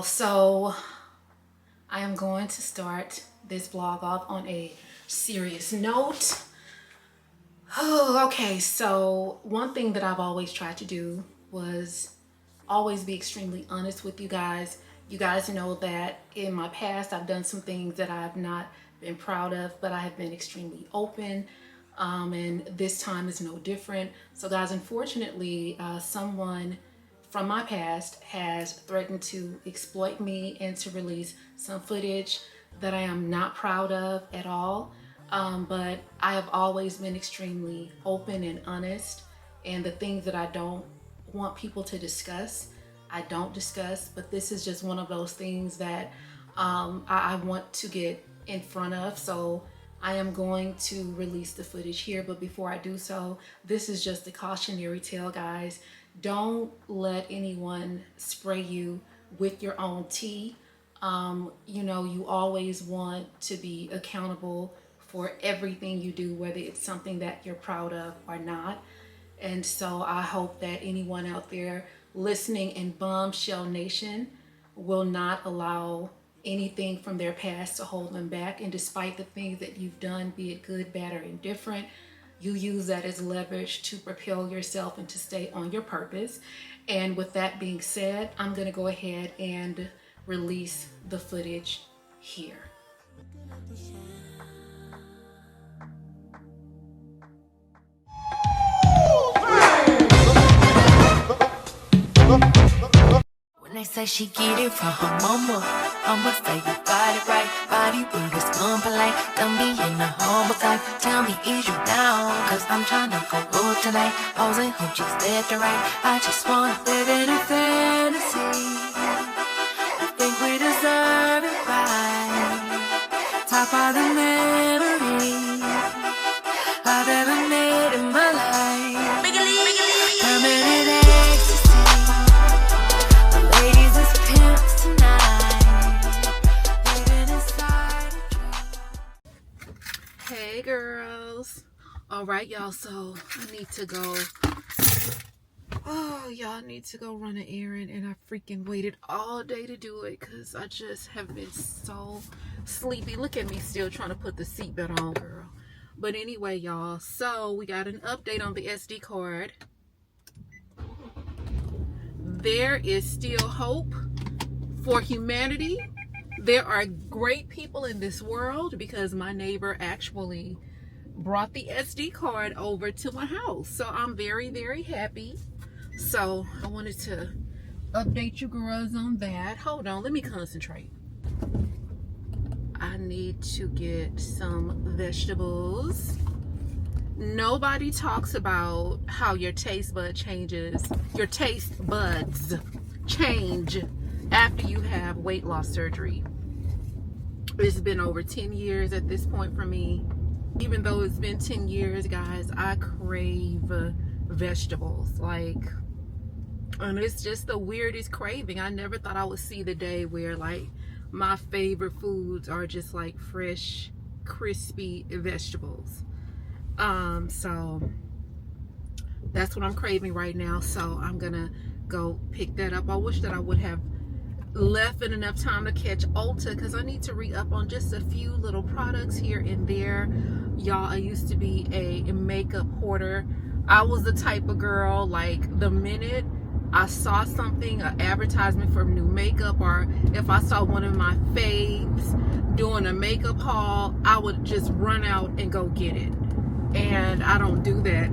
So I am going to start this vlog off on a serious note. Oh, okay, so one thing that I've always tried to do was always be extremely honest with you guys. You guys know that in my past I've done some things that I've not been proud of, but I have been extremely open, and this time is no different. So guys, unfortunately, someone from my past has threatened to exploit me and to release some footage that I am not proud of at all. But I have always been extremely open and honest, and the things that I don't want people to discuss, I don't discuss. But this is just one of those things that I want to get in front of. So I am going to release the footage here, but before I do so, this is just a cautionary tale, guys. Don't let anyone spray you with your own tea. You know, you always want to be accountable for everything you do, whether it's something that you're proud of or not. And so I hope that anyone out there listening in Bombshell Nation will not allow anything from their past to hold them back. And despite the things that you've done, be it good, bad, or indifferent, you use that as leverage to propel yourself and to stay on your purpose. And with that being said, I'm gonna go ahead and release the footage here. When they say she get it from her mama, I'ma say you got it right. Body with a scum polite. Don't be in the humble type. Tell me, is you down? Cause I'm tryna go good tonight. Posing, hope she's there to right. I just wanna live in a fantasy. I think we deserve it right. Top of the memories I've ever made in my life. Permanent ecstasy. The ladies is pimps tonight. Living inside a dream. Hey girls. All right, y'all, so I need to go. Oh, y'all, need to go run an errand, and I freaking waited all day to do it because I just have been so sleepy. Look at me still trying to put the seatbelt on, girl. But anyway, y'all, so we got an update on the SD card. There is still hope for humanity. There are great people in this world because my neighbor actually brought the SD card over to my house. So I'm very, very happy. So I wanted to update you girls on that. Hold on, let me concentrate. I need to get some vegetables. Nobody talks about how your taste buds change after you have weight loss surgery. It's been over 10 years at this point for me. Even though it's been 10 years, guys, I crave vegetables. Like, and it's just the weirdest craving. I never thought I would see the day where, like, my favorite foods are just like fresh, crispy vegetables. So that's what I'm craving right now. So I'm gonna go pick that up. I wish that I would have left in enough time to catch Ulta because I need to re-up on just a few little products here and there. Y'all, I used to be a makeup hoarder. I was the type of girl, like, the minute I saw something, an advertisement for new makeup, or if I saw one of my faves doing a makeup haul, I would just run out and go get it. And I don't do that.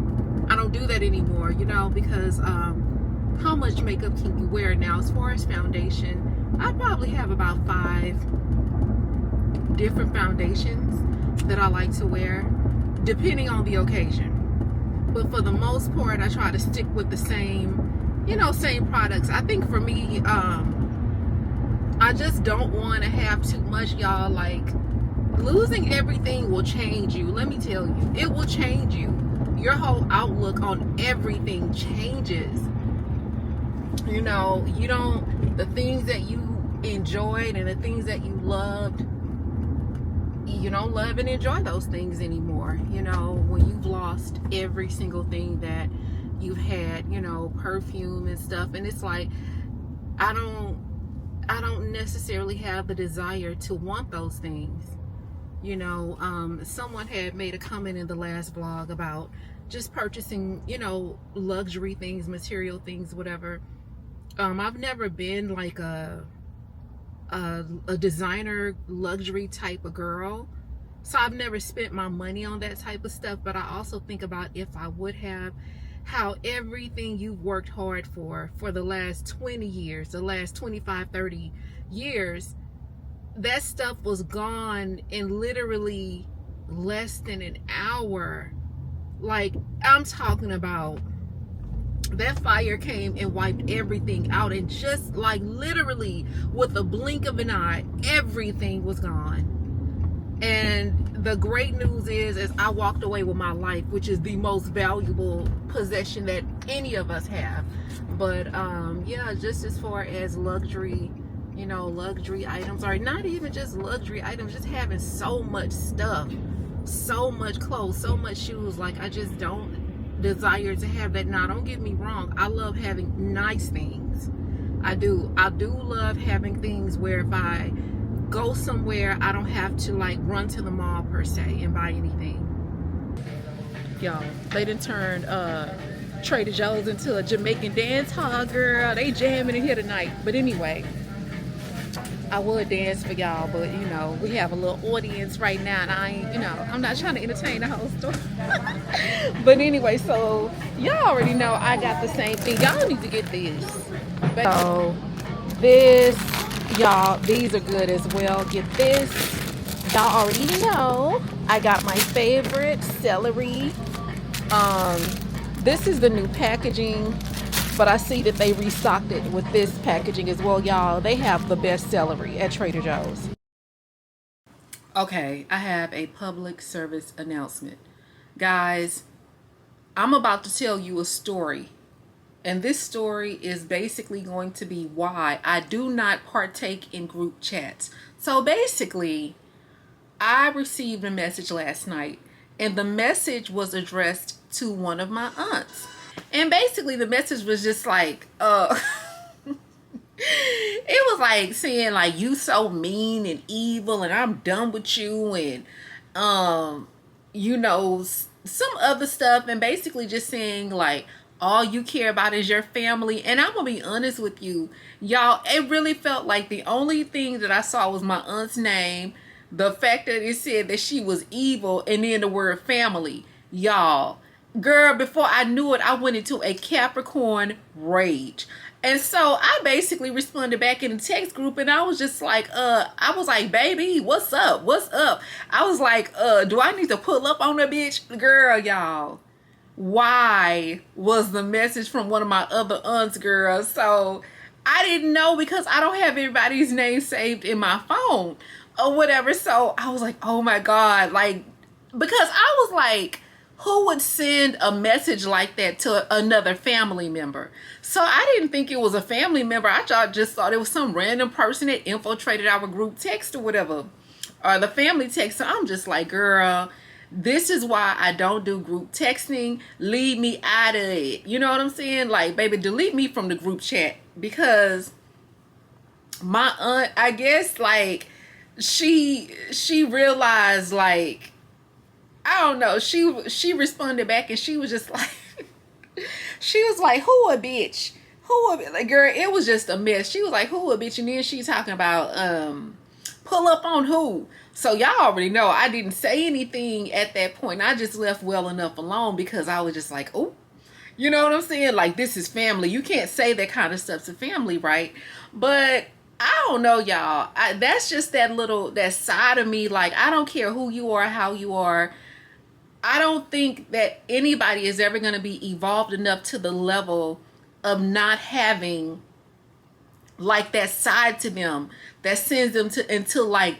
I don't do that anymore, you know, because how much makeup can you wear now? As far as foundation, I probably have about 5 different foundations that I like to wear, depending on the occasion. But for the most part, I try to stick with the same, you know, same products. I think for me, I just don't want to have too much, y'all. Like, losing everything will change you. Let me tell you, it will change you. Your whole outlook on everything changes. You know, you don't, the things that you enjoyed and the things that you loved, you don't love and enjoy those things anymore. You know, when you've lost every single thing that you've had, you know, perfume and stuff. And it's like, I don't I don't necessarily have the desire to want those things. You know, someone had made a comment in the last vlog about just purchasing, you know, luxury things, material things, whatever. I've never been like a designer luxury type of girl, so I've never spent my money on that type of stuff. But I also think about, if I would have, how everything you've worked hard for the last 20 years, the last 25, 30 years, that stuff was gone in literally less than an hour. Like, I'm talking about, that fire came and wiped everything out, and just like literally with a blink of an eye, everything was gone. And the great news is I walked away with my life, which is the most valuable possession that any of us have. But yeah, just as far as luxury, you know, luxury items, or not even just luxury items, just having so much stuff, so much clothes, so much shoes, like I just don't desire to have that. Now, don't get me wrong, I love having nice things. I do love having things where if I go somewhere, I don't have to like run to the mall per se and buy anything. Y'all, they done turned Trader Joe's into a Jamaican dance hall, girl. They jamming in here tonight. But anyway, I would dance for y'all, but you know, we have a little audience right now, and I ain't, you know, I'm not trying to entertain the whole store. But anyway, so y'all already know I got the same thing. Y'all need to get this. So this, y'all, these are good as well. Get this. Y'all already know I got my favorite celery. This is the new packaging, but I see that they restocked it with this packaging as well, y'all. They have the best celery at Trader Joe's. Okay, I have a public service announcement. Guys, I'm about to tell you a story. And this story is basically going to be why I do not partake in group chats. So basically, I received a message last night, and the message was addressed to one of my aunts. And basically the message was just like, it was like saying like, you so mean and evil and I'm done with you, and you know, some other stuff, and basically just saying like, all you care about is your family. And I'm gonna be honest with you, y'all, it really felt like the only thing that I saw was my aunt's name, the fact that it said that she was evil, and then the word family. Y'all, girl, before I knew it, I went into a Capricorn rage. And so I basically responded back in the text group, and I was just like, I was like, baby, what's up? What's up? I was like, do I need to pull up on a bitch? Girl, y'all, why was the message from one of my other aunts, girl? So I didn't know, because I don't have everybody's name saved in my phone or whatever. So I was like, oh my God, like, because I was like, who would send a message like that to another family member? So I didn't think it was a family member. I just thought it was some random person that infiltrated our group text or whatever, or the family text. So I'm just like, girl, this is why I don't do group texting. Leave me out of it. You know what I'm saying? Like, baby, delete me from the group chat. Because my aunt, I guess, like, she realized, like, I don't know, she responded back, and she was just like, she was like, who a bitch? Who a, like, girl, it was just a mess. She was like, who a bitch? And then she's talking about pull up on who. So y'all already know I didn't say anything at that point. I just left well enough alone, because I was just like, oh, you know what I'm saying? Like, this is family. You can't say that kind of stuff to family, right? But I don't know, y'all. That's just that side of me. Like, I don't care who you are, how you are. I don't think that anybody is ever going to be evolved enough to the level of not having like that side to them that sends them to, until like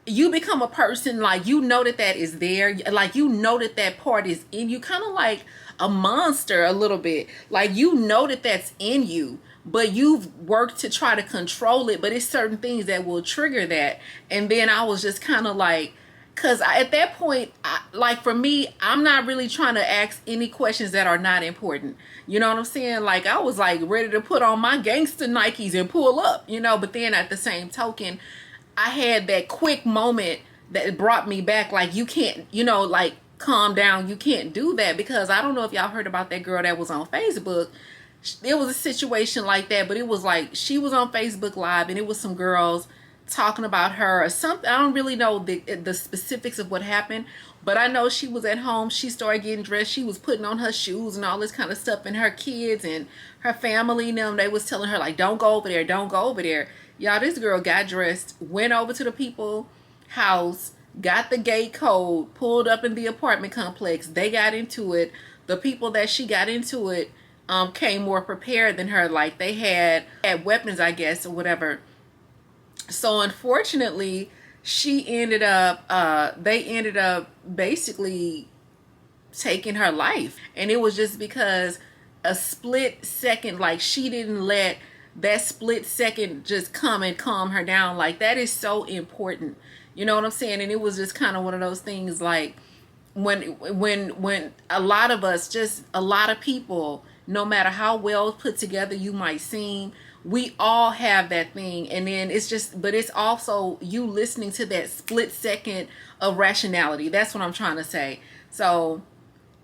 you become a person, like, you know that is there, like, you know that part is in you, kind of like a monster a little bit. Like, you know that's in you, but you've worked to try to control it, but it's certain things that will trigger that. And then I was just kind of like, Because at that point, like for me, I'm not really trying to ask any questions that are not important. You know what I'm saying? Like I was like ready to put on my gangster Nikes and pull up, you know. But then at the same token, I had that quick moment that brought me back. Like you can't, you know, like calm down. You can't do that, because I don't know if y'all heard about that girl that was on Facebook. There was a situation like that, but it was like she was on Facebook Live and it was some girls talking about her or something. I don't really know the specifics of what happened, but I know she was at home. She started getting dressed. She was putting on her shoes and all this kind of stuff, and her kids and her family and them, they was telling her like, don't go over there, don't go over there. Y'all, this girl got dressed, went over to the people's house, got the gate code, pulled up in the apartment complex. They got into it. The people that she got into it came more prepared than her. Like they had weapons, I guess, or whatever. So unfortunately, they ended up basically taking her life. And it was just because a split second, like she didn't let that split second just come and calm her down. Like that is so important. You know what I'm saying? And it was just kind of one of those things like when a lot of us, just a lot of people, no matter how well put together you might seem, we all have that thing. And then it's just, but it's also you listening to that split second of rationality. That's what I'm trying to say. So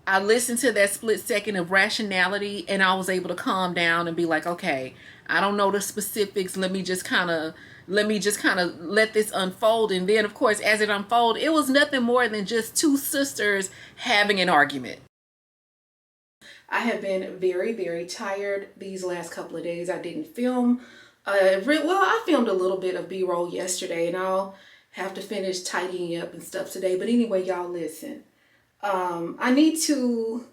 I listened to that split second of rationality and I was able to calm down and be like, okay, I don't know the specifics. Let me just kind of let this unfold. And then of course, as it unfolded, it was nothing more than just two sisters having an argument. I have been very, very tired these last couple of days. I didn't film. I filmed a little bit of B-roll yesterday, and I'll have to finish tidying up and stuff today. But anyway, y'all listen. I need to,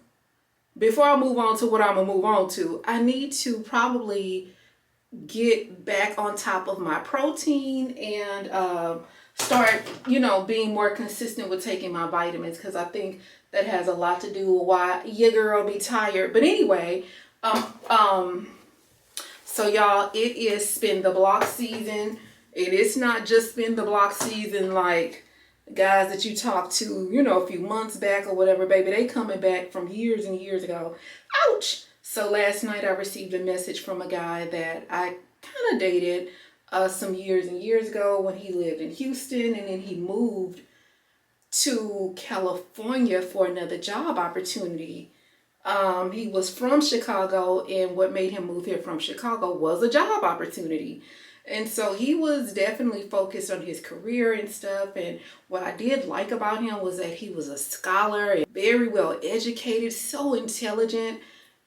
before I move on to what I'm going to move on to, I need to probably get back on top of my protein and start, you know, being more consistent with taking my vitamins, because I think that has a lot to do with why your girl be tired. But anyway, so y'all, it is spin the block season. It is not just spin the block season like guys that you talked to, you know, a few months back or whatever, baby. They coming back from years and years ago. Ouch! So last night I received a message from a guy that I kind of dated some years and years ago when he lived in Houston, and then he moved to California for another job opportunity. He was from Chicago, and what made him move here from Chicago was a job opportunity. And so he was definitely focused on his career and stuff. And what I did like about him was that he was a scholar and very well educated, so intelligent.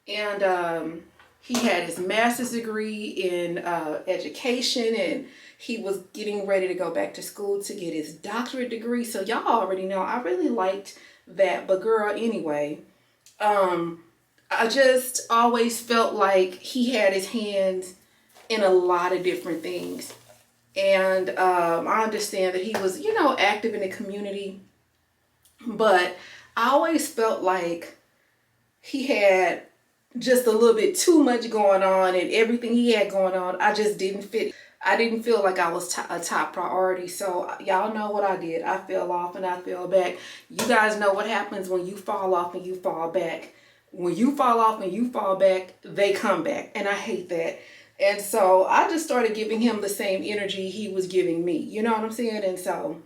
And he had his master's degree in education, and he was getting ready to go back to school to get his doctorate degree. So y'all already know I really liked that. But girl, anyway, I just always felt like he had his hands in a lot of different things. And I understand that he was, you know, active in the community, but I always felt like he had just a little bit too much going on, and everything he had going on, I just didn't fit. I didn't feel like I was a top priority. So y'all know what I did. I fell off and I fell back. You guys know what happens when you fall off and you fall back. When you fall off and you fall back, they come back. And I hate that. And so I just started giving him the same energy he was giving me. You know what I'm saying? And so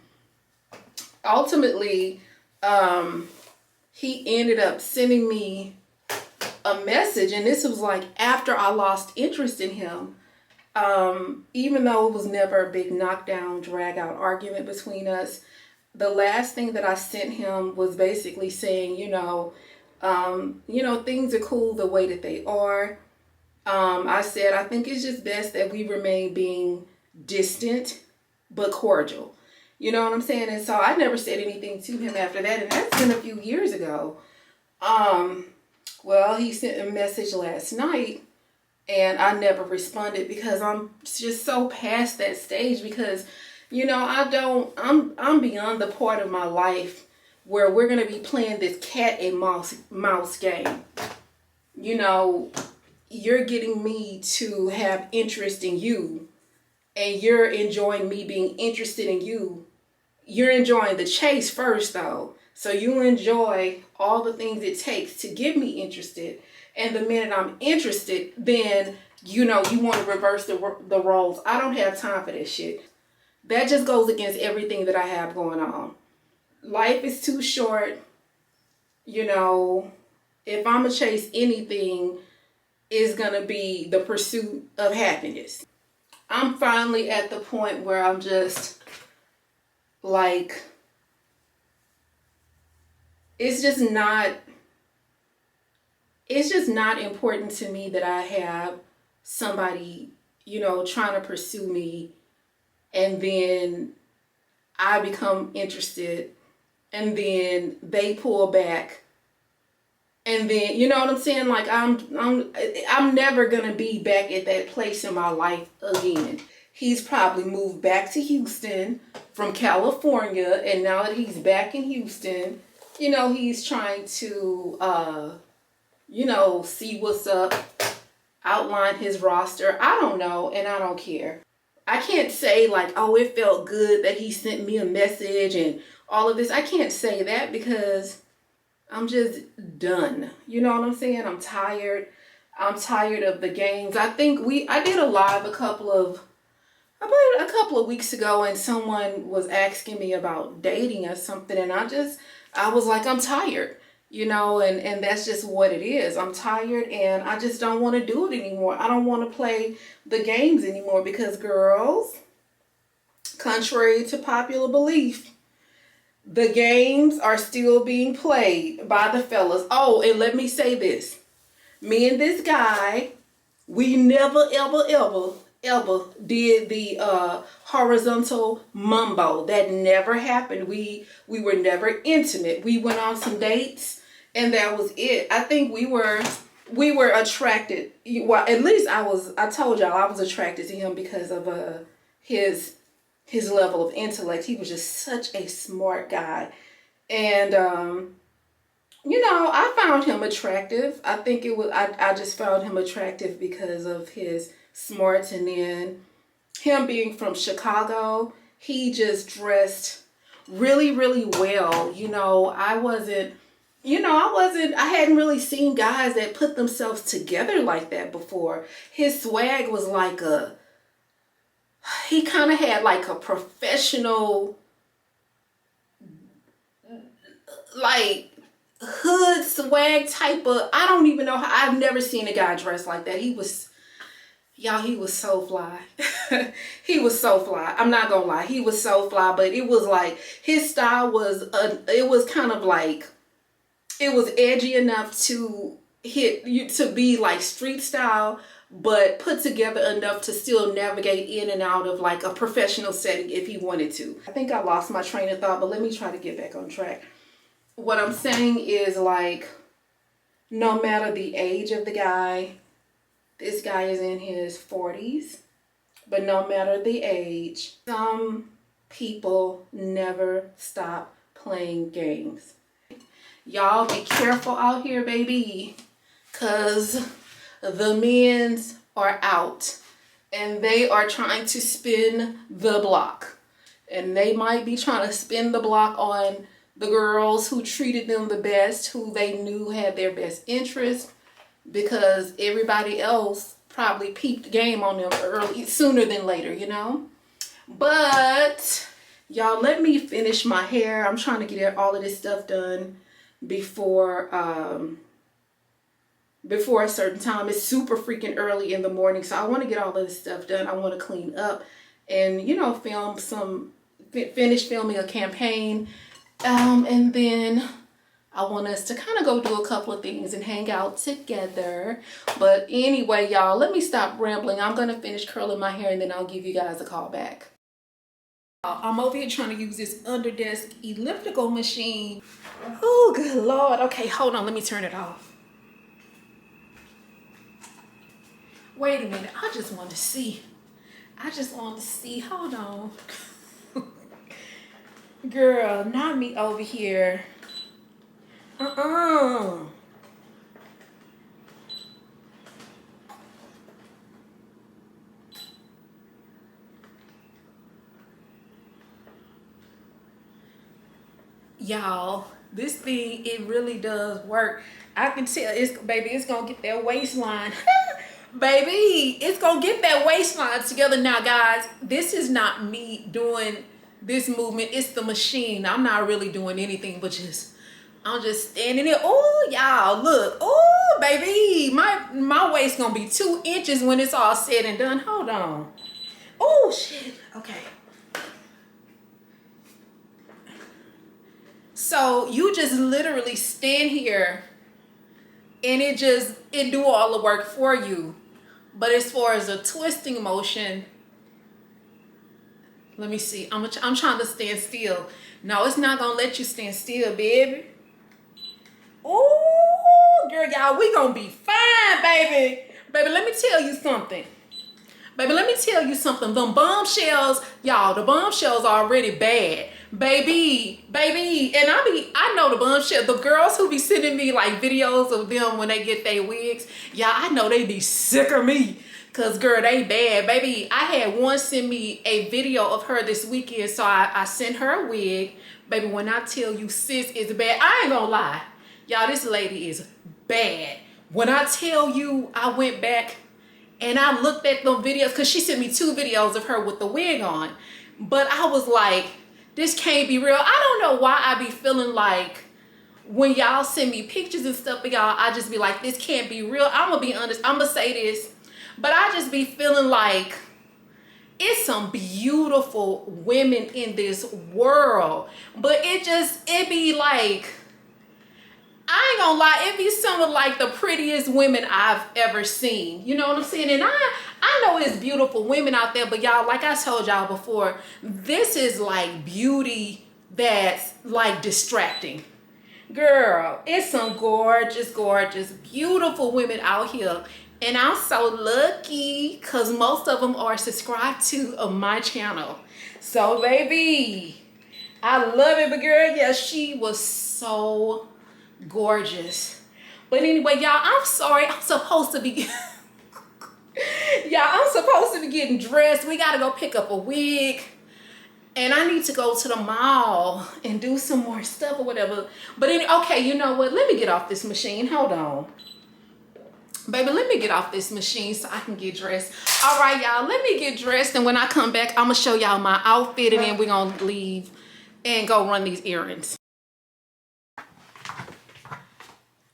ultimately, he ended up sending me a message. And this was like after I lost interest in him. Even though it was never a big knockdown, drag out argument between us, the last thing that I sent him was basically saying, you know, things are cool the way that they are. I said, I think it's just best that we remain being distant, but cordial. You know what I'm saying? And so I never said anything to him after that. And that's been a few years ago. Well, he sent a message last night. And I never responded because I'm just so past that stage, because, you know, I'm beyond the part of my life where we're going to be playing this cat and mouse game. You know, you're getting me to have interest in you, and you're enjoying me being interested in you. you're enjoying the chase first though. So you enjoy all the things it takes to get me interested. And the minute I'm interested, then, you know, you want to reverse the roles. I don't have time for this shit. That just goes against everything that I have going on. Life is too short. You know, if I'm going to chase anything, it's going to be the pursuit of happiness. I'm finally at the point where I'm just like, it's just not important to me that I have somebody, you know, trying to pursue me, and then I become interested, and then they pull back, and then, you know what I'm saying? Like, I'm never gonna be back at that place in my life again. He's probably moved back to Houston from California, and now that he's back in Houston, you know, he's trying to, you know, see what's up, outline his roster. I don't know, and I don't care. I can't say like, oh, it felt good that he sent me a message and all of this. I can't say that because I'm just done. You know what I'm saying? I'm tired. I'm tired of the games. I did a live a couple of weeks ago, and someone was asking me about dating or something, and I was like, I'm tired. You know, and that's just what it is. I'm tired, and I just don't want to do it anymore. I don't want to play the games anymore because, girls, contrary to popular belief, the games are still being played by the fellas. Oh, and let me say this. Me and this guy, we never, ever did the horizontal mumbo. That never happened. We were never intimate. We went on some dates, and that was it. I think we were attracted. Well, at least I told y'all I was attracted to him because of his level of intellect. He was just such a smart guy. And you know, I found him attractive. I think I just found him attractive because of his smarts, and then him being from Chicago, he just dressed really, really well. You know, I hadn't really seen guys that put themselves together like that before. His swag was like he kind of had like a professional, like, hood swag type of, I don't even know how, I've never seen a guy dressed like that. He was so fly. He was so fly. I'm not gonna lie. He was so fly, but it was like, his style was, it was kind of like, it was edgy enough to to be like street style, but put together enough to still navigate in and out of like a professional setting if he wanted to. I think I lost my train of thought, but let me try to get back on track. What I'm saying is, like, no matter the age of the guy, this guy is in his 40s, but no matter the age, some people never stop playing games. Y'all be careful out here, baby, because the men's are out and they are trying to spin the block. And they might be trying to spin the block on the girls who treated them the best, who they knew had their best interest, because everybody else probably peeped game on them sooner than later, you know? But y'all, let me finish my hair. I'm trying to get all of this stuff done before a certain time. It's super freaking early in the morning, so I want to get all of this stuff done. I want to clean up and, you know, finish filming a campaign, and then I want us to kind of go do a couple of things and hang out together. But anyway, y'all, let me stop rambling. I'm gonna finish curling my hair, and then I'll give you guys a call back. I'm over here trying to use this underdesk elliptical machine. Oh, good Lord. Okay, hold on. Let me turn it off. Wait a minute. I just want to see. Hold on. Girl, not me over here. Y'all, this thing, it really does work. I can tell it's gonna get that waistline. Baby, it's gonna get that waistline together. Now guys, this is not me doing this movement, it's the machine. I'm not really doing anything but I'm just standing there. Oh, y'all, look. Oh, baby, my waist gonna be 2 inches when it's all said and done. Hold on. Oh, shit. Okay. So you just literally stand here and it do all the work for you. But as far as a twisting motion, let me see. I'm trying to stand still. No, it's not gonna let you stand still, baby. Oh, girl, y'all, we gonna be fine, baby. Baby, let me tell you something. Baby, let me tell you something. Them bombshells, y'all, the bombshells are already bad. Baby, and I know the bombshell, the girls who be sending me like videos of them when they get their wigs, y'all, I know they be sick of me. Cause girl, they bad. Baby, I had one send me a video of her this weekend, so I sent her a wig. Baby, when I tell you sis is bad, I ain't gonna lie. Y'all, this lady is bad. When I tell you I went back and I looked at them videos, cause she sent me 2 videos of her with the wig on. But I was like, this can't be real. I don't know why I be feeling like when y'all send me pictures and stuff of y'all, I just be like, this can't be real. I'm gonna be honest, I'm gonna say this, but I just be feeling like it's some beautiful women in this world. But it be like, I ain't gonna lie, it be some of like the prettiest women I've ever seen. You know what I'm saying? And I know it's beautiful women out there, but y'all, like I told y'all before, this is like beauty that's like distracting. Girl, it's some gorgeous, gorgeous, beautiful women out here. And I'm so lucky because most of them are subscribed to my channel. So baby, I love it. But girl, yeah, she was so gorgeous. But anyway, y'all, I'm sorry. I'm supposed to be I'm supposed to be getting dressed. We gotta go pick up a wig. And I need to go to the mall and do some more stuff or whatever. But okay, you know what? Let me get off this machine. Hold on. Baby, let me get off this machine so I can get dressed. All right, y'all, let me get dressed. And when I come back, I'm gonna show y'all my outfit and then we're gonna leave and go run these errands.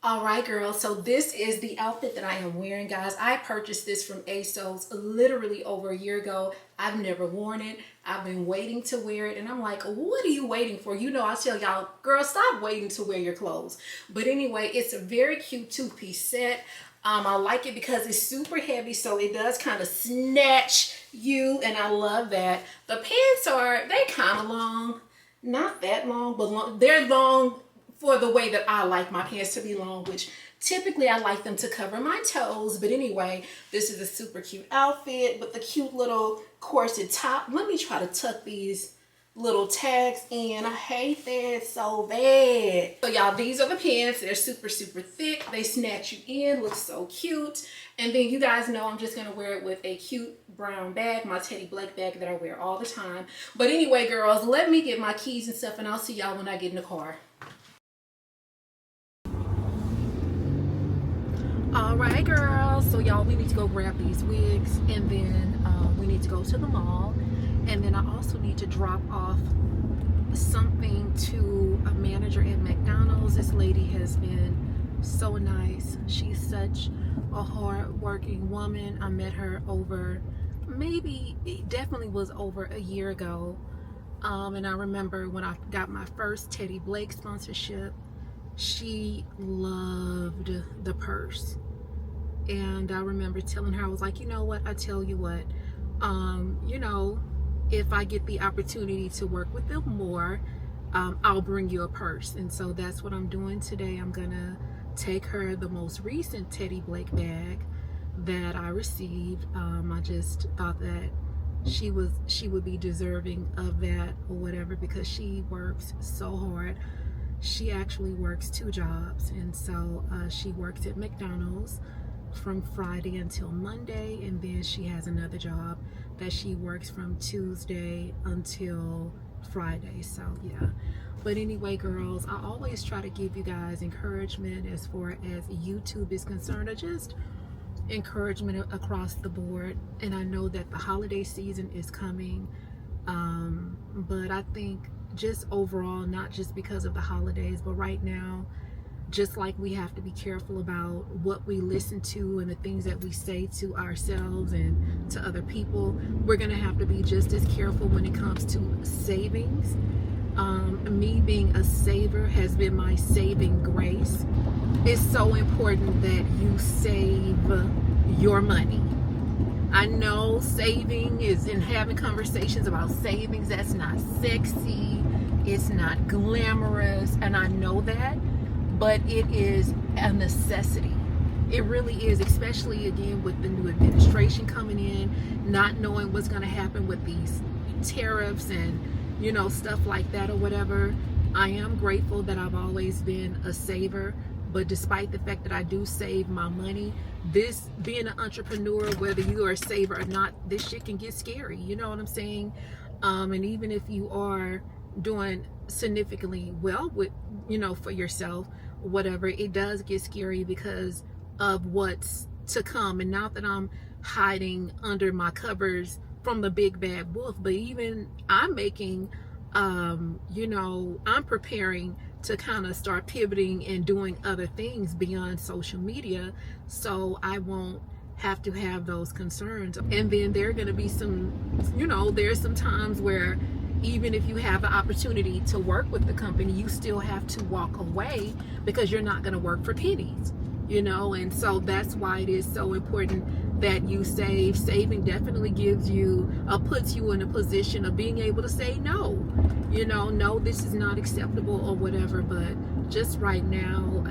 All right, girls, so this is the outfit that I am wearing, guys. I purchased this from ASOS literally over a year ago. I've never worn it. I've been waiting to wear it, and I'm like, what are you waiting for? You know, I tell y'all, girls, stop waiting to wear your clothes. But anyway, it's a very cute 2-piece set. I like it because it's super heavy, so it does kind of snatch you, and I love that. The pants they kind of long, not that long, but long. They're long for the way that I like my pants to be long, which typically I like them to cover my toes. But anyway, this is a super cute outfit with the cute little corset top. Let me try to tuck these little tags in. I hate that so bad. So y'all, these are the pants. They're super, super thick. They snatch you in, look so cute. And then you guys know I'm just gonna wear it with a cute brown bag, my Teddy Blake bag that I wear all the time. But anyway, girls, let me get my keys and stuff and I'll see y'all when I get in the car. All right, girls, so y'all, we need to go grab these wigs and then we need to go to the mall, and then I also need to drop off something to a manager at McDonald's. This lady has been so nice. She's such a hard-working woman. I met her over, it definitely was over a year ago, and I remember when I got my first Teddy Blake sponsorship, she loved the purse. And I remember telling her, I was like, you know what, I tell you what, you know, if I get the opportunity to work with them more, I'll bring you a purse. And so that's what I'm doing today. I'm gonna take her the most recent Teddy Blake bag that I received. I just thought that she would be deserving of that or whatever, because she works so hard. She actually works 2 jobs, and so she works at McDonald's from Friday until Monday, and then she has another job that she works from Tuesday until Friday. So yeah. But anyway, girls, I always try to give you guys encouragement as far as YouTube is concerned, or just encouragement across the board. And I know that the holiday season is coming, but I think just overall, not just because of the holidays, but right now, just like we have to be careful about what we listen to and the things that we say to ourselves and to other people, we're gonna have to be just as careful when it comes to savings. Me being a saver has been my saving grace. It's so important that you save your money. I know saving is, in having conversations about savings, that's not sexy, it's not glamorous, and I know that, but it is a necessity. It really is, especially again with the new administration coming in, not knowing what's going to happen with these tariffs and, you know, stuff like that or whatever. I am grateful that I've always been a saver, but despite the fact that I do save my money, this being an entrepreneur, whether you are a saver or not, this shit can get scary, you know what I'm saying? And even if you are doing significantly well with, you know, for yourself, whatever, it does get scary because of what's to come. And not that I'm hiding under my covers from the big bad wolf, but even I'm making, you know, I'm preparing to kind of start pivoting and doing other things beyond social media, so I won't have to have those concerns. And then there are going to be some, you know, there's some times where even if you have the opportunity to work with the company, you still have to walk away because you're not going to work for pennies, you know. And so that's why it is so important that you save. Saving definitely gives you, puts you in a position of being able to say no, you know, no, this is not acceptable or whatever. But just right now,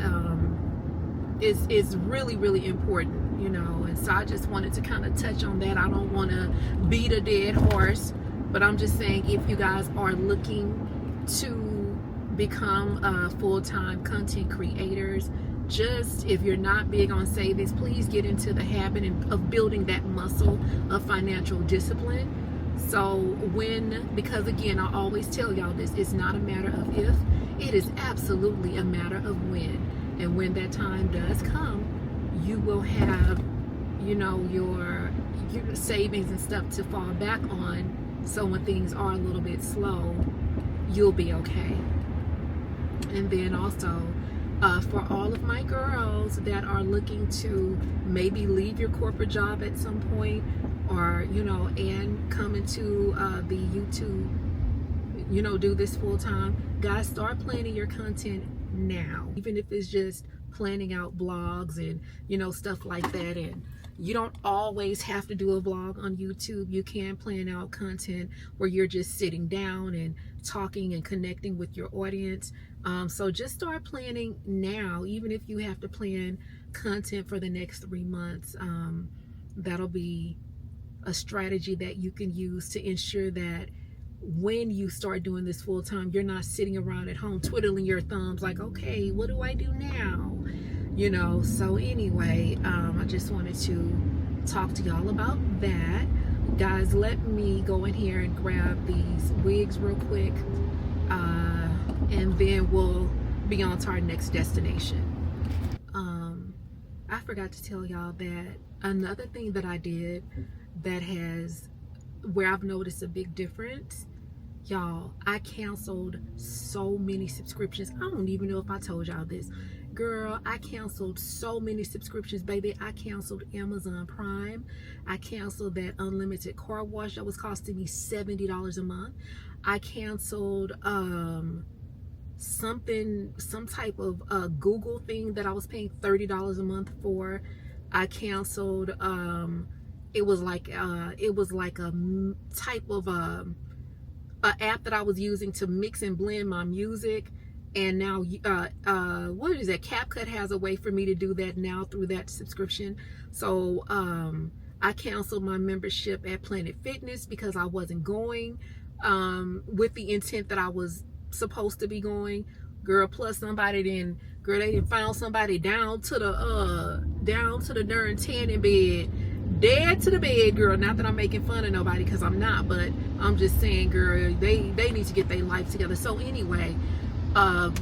is really, really important, you know. And so I just wanted to kind of touch on that. I don't want to beat a dead horse, but I'm just saying, if you guys are looking to become full-time content creators, just if you're not big on savings, please get into the habit of building that muscle of financial discipline. So because again, I always tell y'all this, it's not a matter of if, it is absolutely a matter of when. And when that time does come, you will have, you know, your savings and stuff to fall back on. So when things are a little bit slow, you'll be okay. And then also, for all of my girls that are looking to maybe leave your corporate job at some point, or, you know, and come into the YouTube, you know, do this full time, guys, start planning your content now. Even if it's just planning out blogs and, you know, stuff like that. And you don't always have to do a vlog on YouTube. You can plan out content where you're just sitting down and talking and connecting with your audience. So just start planning now, even if you have to plan content for the next 3 months. That'll be a strategy that you can use to ensure that when you start doing this full time, you're not sitting around at home twiddling your thumbs like, okay, what do I do now? You know. So anyway, I just wanted to talk to y'all about that. Guys, let me go in here and grab these wigs real quick, and then we'll be on to our next destination. I forgot to tell y'all that another thing that I did that where I've noticed a big difference, y'all, I canceled so many subscriptions. I don't even know if I told y'all this. Girl, I canceled so many subscriptions, baby. I canceled Amazon Prime. I canceled that unlimited car wash that was costing me $70 a month. I canceled some type of Google thing that I was paying $30 a month for. I canceled it was like a type of a app that I was using to mix and blend my music. And now, what is that? CapCut has a way for me to do that now through that subscription. So I canceled my membership at Planet Fitness because I wasn't going with the intent that I was supposed to be going. Girl, plus they didn't found somebody down to the darn tanning bed dead to the bed, girl. Not that I'm making fun of nobody, because I'm not, but I'm just saying, girl, they need to get their life together. So anyway,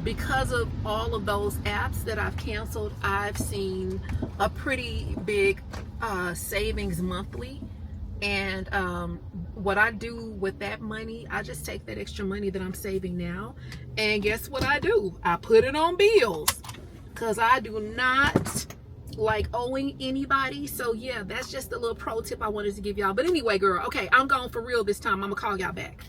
because of all of those apps that I've canceled, I've seen a pretty big savings monthly. And what I do with that money, I just take that extra money that I'm saving now, and guess what I do? I put it on bills, because I do not like owing anybody. So yeah, that's just a little pro tip I wanted to give y'all. But anyway, girl, okay, I'm gone for real this time. I'm gonna call y'all back.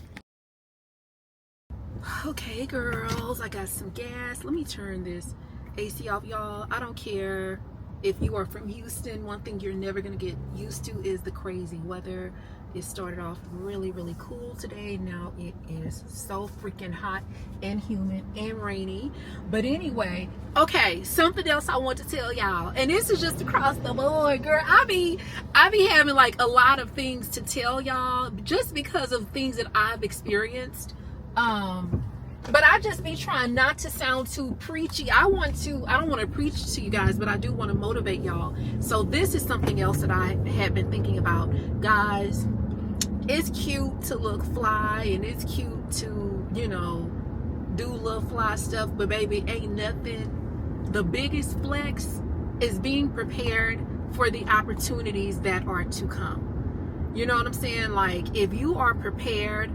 Okay, girls, I got some gas. Let me turn this AC off, y'all. I don't care if you are from Houston. One thing you're never gonna get used to is the crazy weather. It started off really, really cool today. Now it is so freaking hot and humid and rainy. But anyway, okay, something else I want to tell y'all, and this is just across the board, girl. I be having like a lot of things to tell y'all just because of things that I've experienced. But I just be trying not to sound too preachy. I don't want to preach to you guys, but I do want to motivate y'all. So this is something else that I have been thinking about. Guys, it's cute to look fly, and it's cute to, you know, do little fly stuff, but baby, ain't nothing. The biggest flex is being prepared for the opportunities that are to come. You know what I'm saying? Like, if you are prepared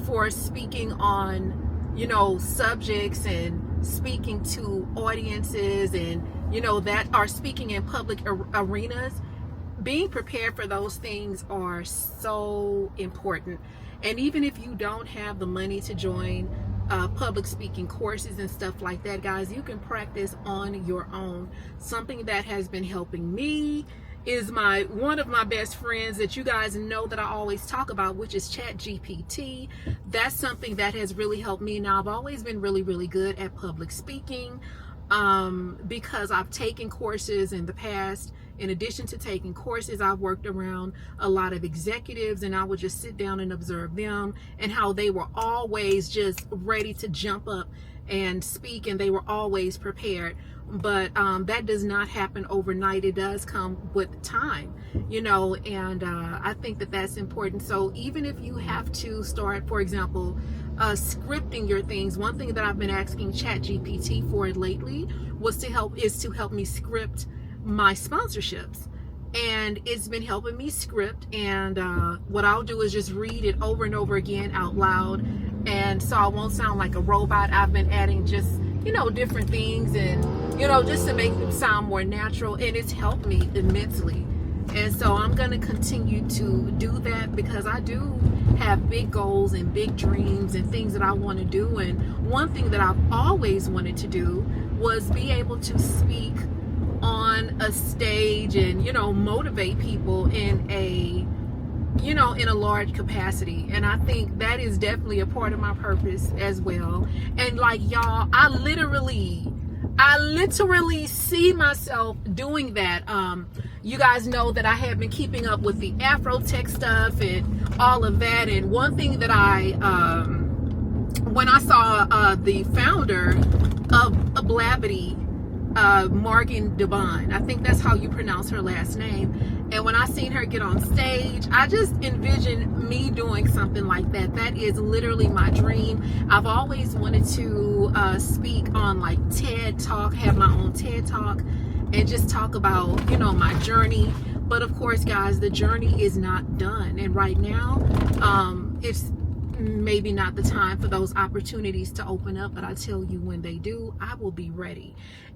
for speaking on, you know, subjects and speaking to audiences, and, you know, that are speaking in public arenas, being prepared for those things are so important. And even if you don't have the money to join public speaking courses and stuff like that, guys, you can practice on your own. Something that has been helping me is one of my best friends that you guys know that I always talk about, which is ChatGPT. That's something that has really helped me. Now, I've always been really, really good at public speaking because I've taken courses in the past. In addition to taking courses, I've worked around a lot of executives, and I would just sit down and observe them and how they were always just ready to jump up and speak, and they were always prepared. But that does not happen overnight. It does come with time, you know, and I think that that's important. So even if you have to start, for example, scripting your things, one thing that I've been asking ChatGPT for lately is to help me script my sponsorships, and it's been helping me script. And what I'll do is just read it over and over again out loud, and so I won't sound like a robot. I've been adding just, you know, different things, and, you know, just to make them sound more natural, and it's helped me immensely. And so I'm going to continue to do that, because I do have big goals and big dreams and things that I want to do. And one thing that I've always wanted to do was be able to speak on a stage and, you know, motivate people in a large capacity. And I think that is definitely a part of my purpose as well. And like, y'all, I literally see myself doing that. You guys know that I have been keeping up with the Afro tech stuff and all of that. And one thing that when I saw the founder of Blabity, Morgan Devon, I think that's how you pronounce her last name, and when I seen her get on stage, I just envisioned me doing something like that. That is literally my dream. I've always wanted to speak on like TED Talk, have my own TED Talk, and just talk about, you know, my journey. But of course, guys, the journey is not done, and right now it's maybe not the time for those opportunities to open up, but I tell you, when they do, I will be ready.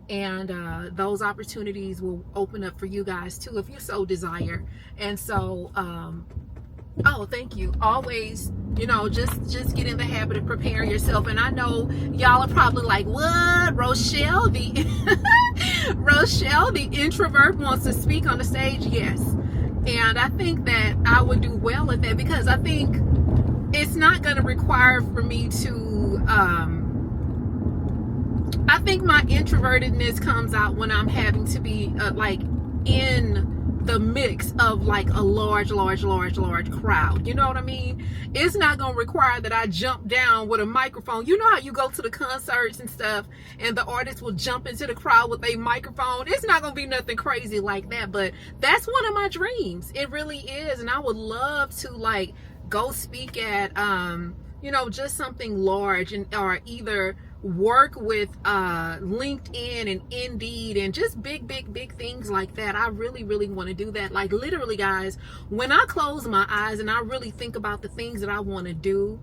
And those opportunities will open up for you guys too, if you so desire. And so oh, thank you. Always, you know, just get in the habit of preparing yourself. And I know y'all are probably like, what, Rochelle, Rochelle the introvert wants to speak on the stage? Yes. And I think that I would do well at that, because I think it's not going to require for me to I think my introvertedness comes out when I'm having to be like in the mix of like a large crowd. You know what I mean? It's not gonna require that I jump down with a microphone. You know how you go to the concerts and stuff and the artists will jump into the crowd with a microphone? It's not gonna be nothing crazy like that, but that's one of my dreams. It really is. And I would love to like go speak at you know, just something large, and or either work with LinkedIn and Indeed and just big things like that. I really want to do that. Like literally, guys, when I close my eyes and I really think about the things that I want to do,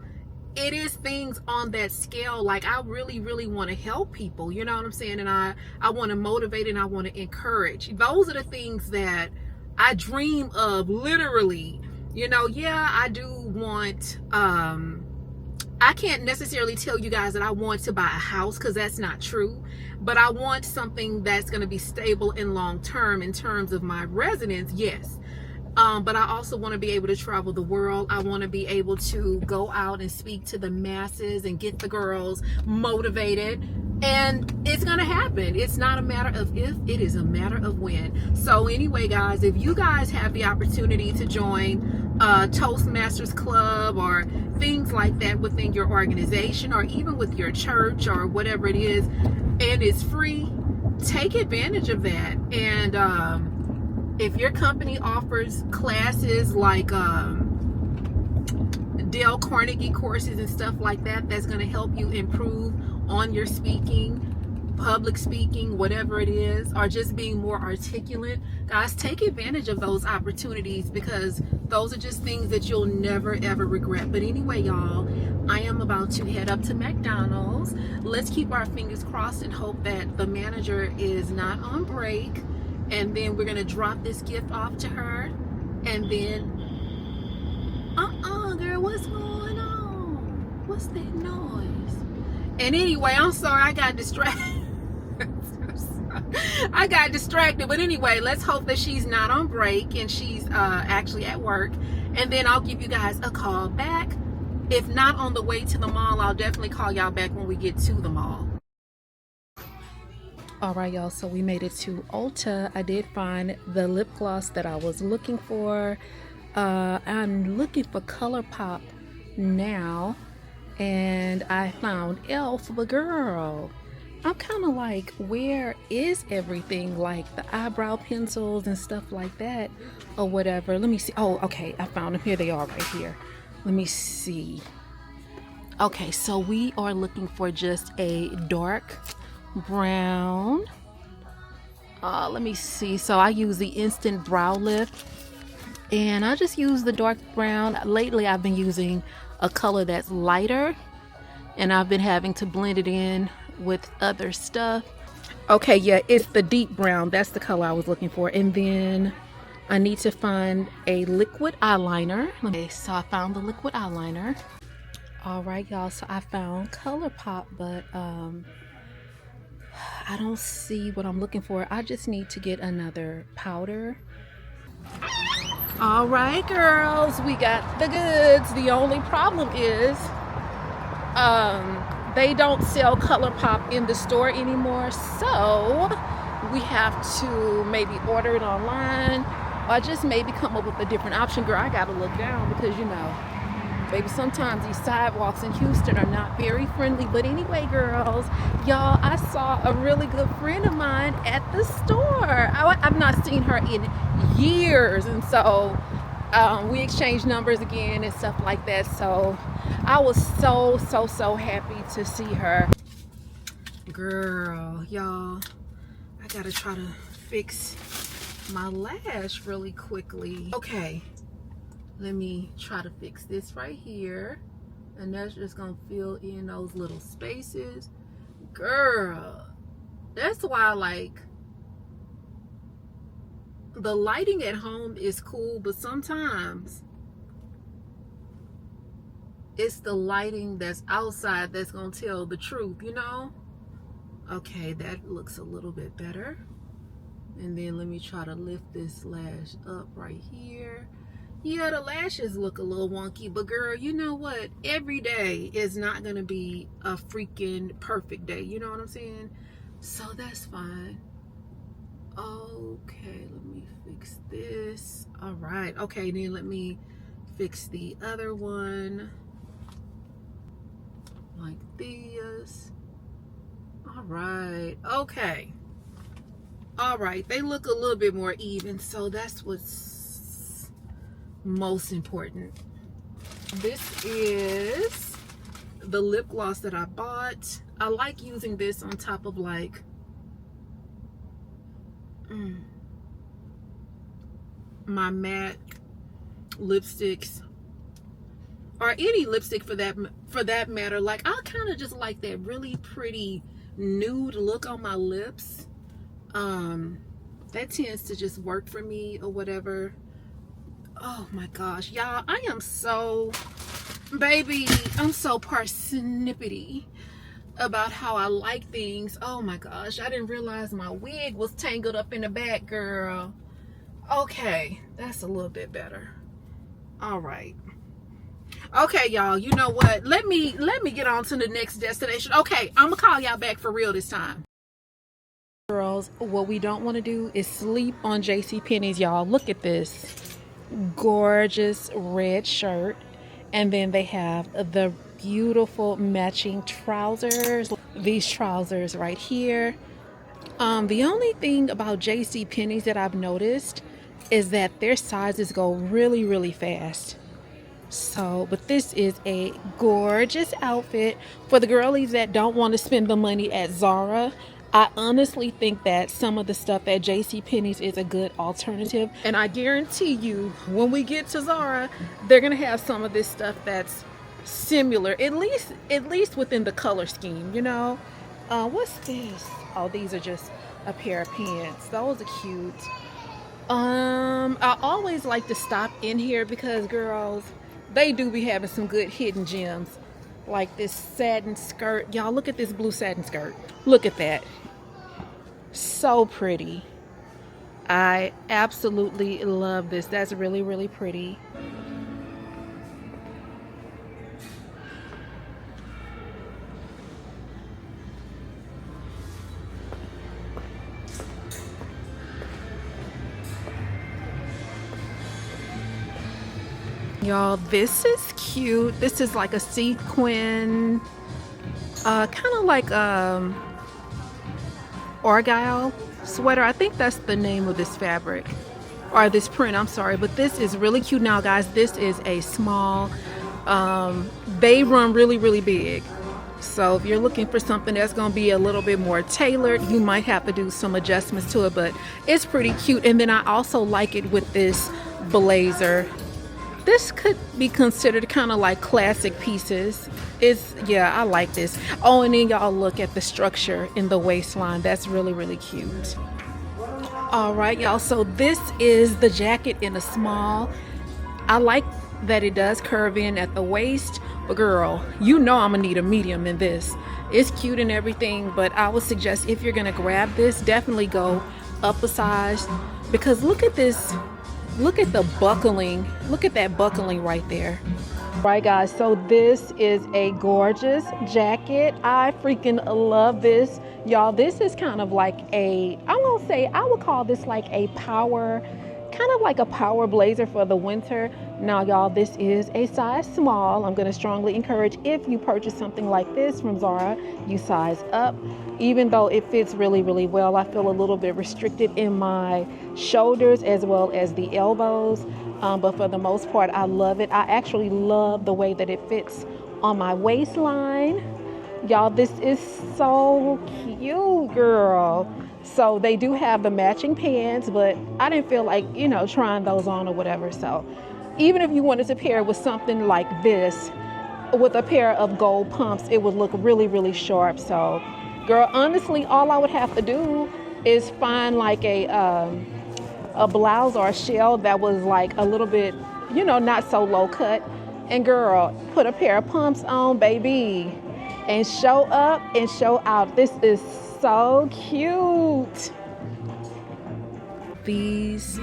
it is things on that scale. Like I really want to help people, you know what I'm saying? And I want to motivate and I want to encourage. Those are the things that I dream of, literally. You know, yeah, I do want I can't necessarily tell you guys that I want to buy a house, because that's not true, but I want something that's going to be stable and long term in terms of my residence, yes. But I also want to be able to travel the world. I want to be able to go out and speak to the masses and get the girls motivated. And it's going to happen. It's not a matter of if, it is a matter of when. So anyway, guys, if you guys have the opportunity to join Toastmasters Club or things like that within your organization, or even with your church or whatever it is, and it's free, take advantage of that. And if your company offers classes like Dale Carnegie courses and stuff like that, that's going to help you improve on your speaking, public speaking, whatever it is, or just being more articulate, guys, take advantage of those opportunities, because those are just things that you'll never ever regret. But anyway, y'all, I am about to head up to McDonald's. Let's keep our fingers crossed and hope that the manager is not on break. And then we're gonna drop this gift off to her, and then girl, what's going on? What's that noise? And anyway, I'm sorry, I got distracted. But anyway, let's hope that she's not on break and she's actually at work, and then I'll give you guys a call back. If not on the way to the mall, I'll definitely call y'all back when we get to the mall. All right, y'all, so we made it to Ulta. I did find the lip gloss that I was looking for. I'm looking for ColourPop now, and I found e.l.f. But girl, I'm kind of like, where is everything, like the eyebrow pencils and stuff like that or whatever? Let me see. Oh, okay, I found them. Here they are right here. Let me see. Okay, so we are looking for just a dark brown. Let me see. So I use the Instant Brow Lift, and I just use the dark brown. Lately I've been using a color that's lighter, and I've been having to blend it in with other stuff. Okay, yeah, it's the deep brown. That's the color I was looking for. And then I need to find a liquid eyeliner. Okay, so I found the liquid eyeliner. All right, y'all, so I found ColourPop, but I don't see what I'm looking for. I just need to get another powder. All right, girls, we got the goods. The only problem is they don't sell ColourPop in the store anymore, so we have to maybe order it online, or just maybe come up with a different option. Girl, I gotta look down because, you know, baby, sometimes these sidewalks in Houston are not very friendly. But anyway, girls, y'all, I saw a really good friend of mine at the store. I've not seen her in years, and so we exchanged numbers again and stuff like that. So I was so happy to see her. Girl, y'all, I gotta try to fix my lash really quickly. Okay, let me try to fix this right here, and that's just gonna fill in those little spaces. Girl, that's why, like, the lighting at home is cool, but sometimes it's the lighting that's outside that's gonna tell the truth, you know? Okay, that looks a little bit better. And then let me try to lift this lash up right here. Yeah, the lashes look a little wonky, but girl, you know what? Every day is not gonna be a freaking perfect day, you know what I'm saying? So that's fine. Okay, let me fix this. All right, okay, then let me fix the other one like this. All right, okay. All right, they look a little bit more even, so that's what's most important. This is the lip gloss that I bought. I like using this on top of like my matte lipsticks, or any lipstick for that matter. Like, I kind of just like that really pretty nude look on my lips. That tends to just work for me or whatever. Oh my gosh, y'all, I am so, baby, I'm so parsnippity about how I like things. Oh my gosh, I didn't realize my wig was tangled up in the back, girl. Okay, that's a little bit better. All right. Okay, y'all, you know what? Let me get on to the next destination. Okay, I'm gonna call y'all back for real this time. Girls, what we don't want to do is sleep on JCPenney's, y'all. Look at this gorgeous red shirt, and then they have the beautiful matching trousers. These trousers right here. The only thing about JCPenney's that I've noticed is that their sizes go really, really fast. So, but this is a gorgeous outfit for the girlies that don't want to spend the money at Zara. I honestly think that some of the stuff at JCPenney's is a good alternative, and I guarantee you when we get to Zara, they're gonna have some of this stuff that's similar, at least within the color scheme, you know. What's this? Oh, these are just a pair of pants. Those are cute. I always like to stop in here because, girls, they do be having some good hidden gems, like this satin skirt. Y'all, look at this blue satin skirt. Look at that. So pretty. I absolutely love this. That's really, really pretty. Y'all, this is cute. This is like a sequin, kind of like argyle sweater. I think that's the name of this fabric, or this print, I'm sorry, but this is really cute. Now guys, this is a small. They run really, really big, so if you're looking for something that's going to be a little bit more tailored, you might have to do some adjustments to it, but it's pretty cute. And then I also like it with this blazer. This could be considered kind of like classic pieces. Yeah, I like this. Oh, and then y'all look at the structure in the waistline. That's really, really cute. All right, y'all, so this is the jacket in a small. I like that it does curve in at the waist, but girl, you know I'm gonna need a medium in this. It's cute and everything, but I would suggest if you're gonna grab this, definitely go up a size, because look at this. Look at the buckling. Look at that buckling right there. Right, guys, so this is a gorgeous jacket. I freaking love this. Y'all, this is kind of like I would call this like a power, kind of like a power blazer for the winter. Now, y'all, this is a size small. I'm going to strongly encourage, if you purchase something like this from Zara, you size up. Even though it fits really, really well, I feel a little bit restricted in my shoulders as well as the elbows. But for the most part, I love it. I actually love the way that it fits on my waistline. Y'all, this is so cute, girl. So they do have the matching pants, but I didn't feel like, you know, trying those on or whatever. So even if you wanted to pair with something like this, with a pair of gold pumps, it would look really, really sharp. So, girl, honestly, all I would have to do is find like a blouse or a shell that was like a little bit, you know, not so low cut. And girl, put a pair of pumps on, baby, and show up and show out. This is so cute. These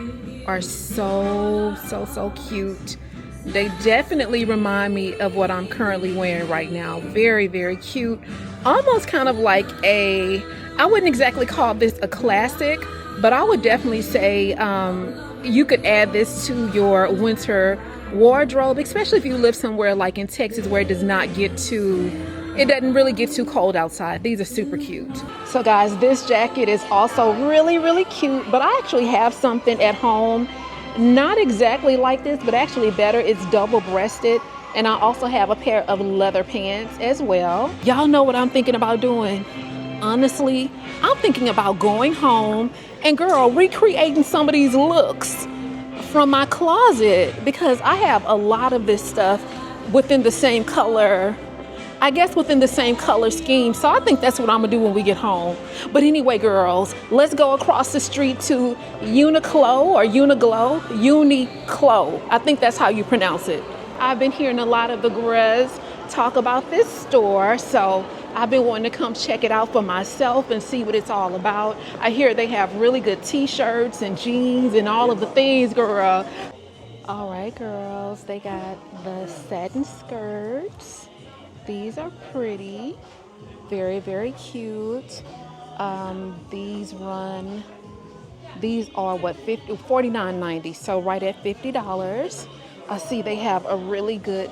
are so cute. They definitely remind me of what I'm currently wearing right now. Very, very cute. Almost kind of like I wouldn't exactly call this a classic, But I would definitely say you could add this to your winter wardrobe, especially if you live somewhere like in Texas where it does not get too, it doesn't really get too cold outside. These are super cute. So guys, this jacket is also really, really cute, but I actually have something at home, not exactly like this, but actually better. It's double-breasted, and I also have a pair of leather pants as well. Y'all know what I'm thinking about doing? Honestly, I'm thinking about going home and girl, recreating some of these looks from my closet, because I have a lot of this stuff within the same color, I guess within the same color scheme. So I think that's what I'm gonna do when we get home. But anyway, girls, let's go across the street to Uniqlo or Uniqlo. I think that's how you pronounce it. I've been hearing a lot of the girls talk about this store, so I've been wanting to come check it out for myself and see what it's all about. I hear they have really good t-shirts and jeans and all of the things, girl. All right, girls, they got the satin skirts. These are pretty, very, very cute. These are what, $49.90, so right at $50. I see they have a really good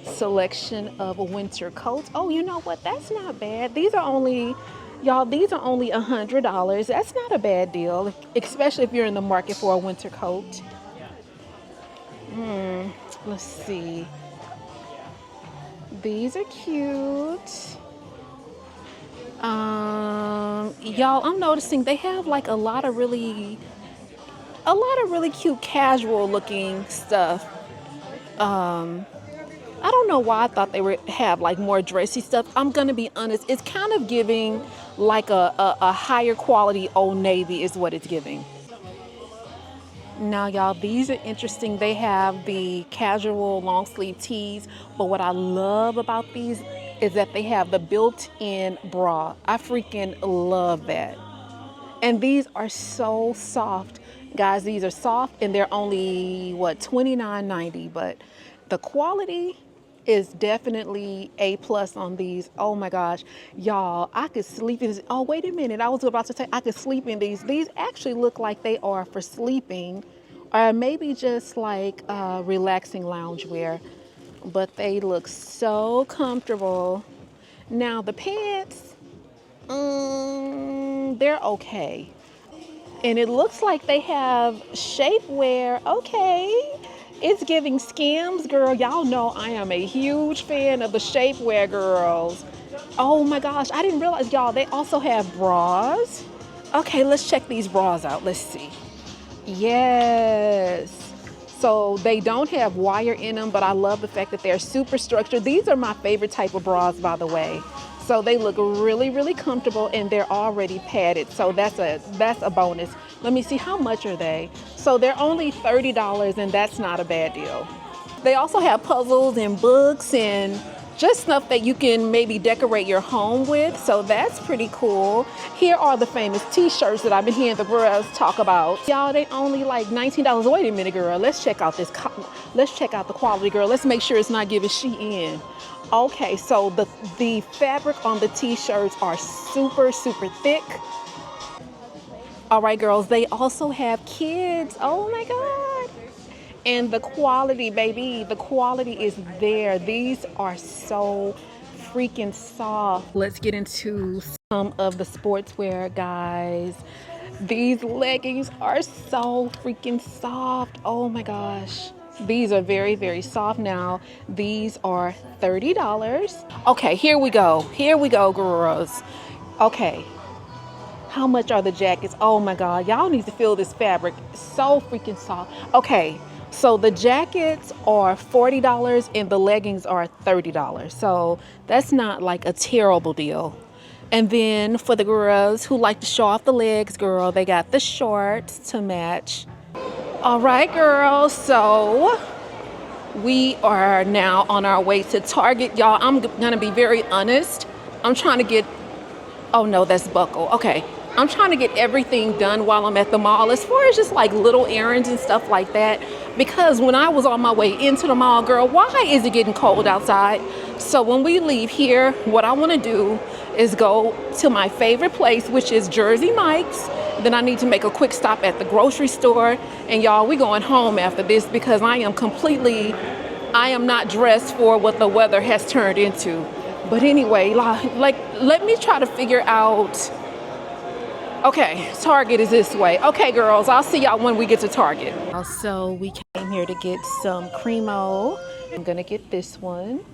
selection of winter coats. Oh, you know what? That's not bad. These are only, y'all, these are only $100. That's not a bad deal, especially if you're in the market for a winter coat. Let's see. These are cute. Y'all, I'm noticing they have like a lot of really cute casual looking stuff. I don't know why I thought they would have like more dressy stuff. I'm gonna be honest, it's kind of giving like a higher quality Old Navy is what it's giving. Now y'all, these are interesting. They have the casual long sleeve tees, but what I love about these is that they have the built-in bra. I freaking love that. And these are so soft. Guys, these are soft and they're only, what, $29.90, but the quality is definitely A+ on these. Oh my gosh, y'all, I could sleep in this. Oh, wait a minute, I was about to say I could sleep in these. These actually look like they are for sleeping or maybe just like relaxing loungewear, but they look so comfortable. Now the pants, they're okay. And it looks like they have shapewear. Okay. It's giving Skims, girl. Y'all know I am a huge fan of the shapewear, girls. Oh my gosh, I didn't realize, y'all, they also have bras. Okay, let's check these bras out. Let's see. Yes. So they don't have wire in them, but I love the fact that they're super structured. These are my favorite type of bras, by the way. So they look really, really comfortable and they're already padded. So that's a bonus. Let me see, how much are they? So they're only $30 and that's not a bad deal. They also have puzzles and books and just stuff that you can maybe decorate your home with. So that's pretty cool. Here are the famous t-shirts that I've been hearing the girls talk about. Y'all, they only like $19. Wait a minute, girl. Let's check out this. Let's check out the quality, girl. Let's make sure it's not giving Shein. Okay, so the fabric on the t-shirts are super, super thick. All right, girls, they also have kids. Oh my God. And the quality, baby, the quality is there. These are so freaking soft. Let's get into some of the sportswear, guys. These leggings are so freaking soft. Oh my gosh. These are very, very soft. Now, these are $30. Okay, here we go. Here we go, girls. Okay. How much are the jackets? Oh my God, y'all need to feel this fabric. So freaking soft. Okay, so the jackets are $40 and the leggings are $30. So that's not like a terrible deal. And then for the girls who like to show off the legs, girl, they got the shorts to match. All right, girls, so we are now on our way to Target. Y'all, I'm gonna be very honest. I'm trying to get, oh no, that's buckle. Okay, I'm trying to get everything done while I'm at the mall as far as just like little errands and stuff like that. Because when I was on my way into the mall, girl, why is it getting cold outside? So when we leave here, what I wanna do is go to my favorite place, which is Jersey Mike's. Then I need to make a quick stop at the grocery store. And y'all, we going home after this because I am not dressed for what the weather has turned into. But anyway, like let me try to figure out. Okay, Target is this way. Okay, girls, I'll see y'all when we get to Target. So we came here to get some Cremo. I'm gonna get this one.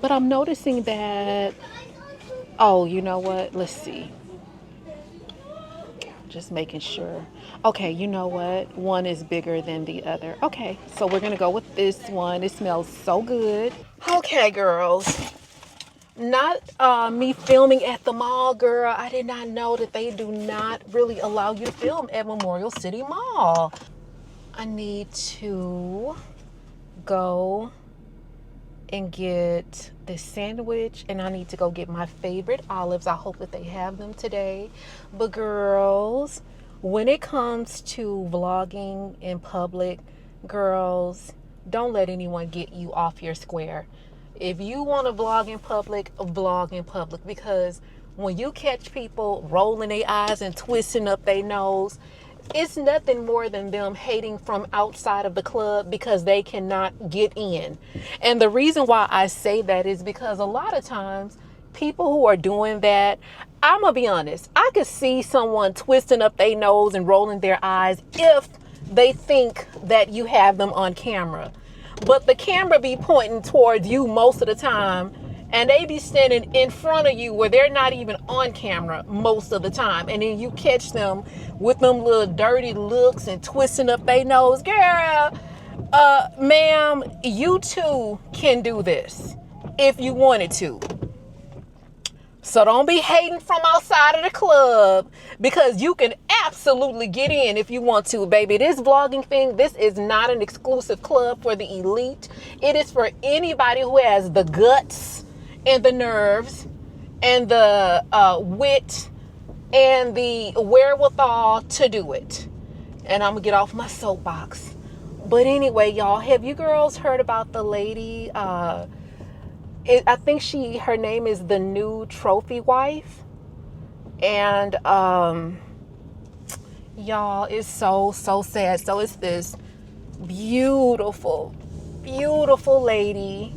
But I'm noticing that, oh, you know what? Let's see. Just making sure. Okay, you know what? One is bigger than the other. Okay, so we're gonna go with this one. It smells so good. Okay, girls. Not me filming at the mall, girl. I did not know that they do not really allow you to film at Memorial City Mall. I need to go and get this sandwich, and I need to go get my favorite olives. I hope that they have them today. But girls, when it comes to vlogging in public, girls, don't let anyone get you off your square. If you want to vlog in public, vlog in public, because when you catch people rolling their eyes and twisting up their nose, it's nothing more than them hating from outside of the club because they cannot get in. And the reason why I say that is because a lot of times people who are doing that, I'm gonna be honest, I could see someone twisting up their nose and rolling their eyes if they think that you have them on camera. But the camera be pointing towards you most of the time, and they be standing in front of you where they're not even on camera most of the time. And then you catch them with them little dirty looks and twisting up their nose. Girl, ma'am, you too can do this if you wanted to. So don't be hating from outside of the club, because you can absolutely get in if you want to, baby. This vlogging thing, this is not an exclusive club for the elite. It is for anybody who has the guts and the nerves and the wit and the wherewithal to do it. And I'm gonna get off my soapbox. But anyway, y'all, have you girls heard about the lady? I think her name is the new trophy wife. And y'all, it's so sad. So it's this beautiful lady,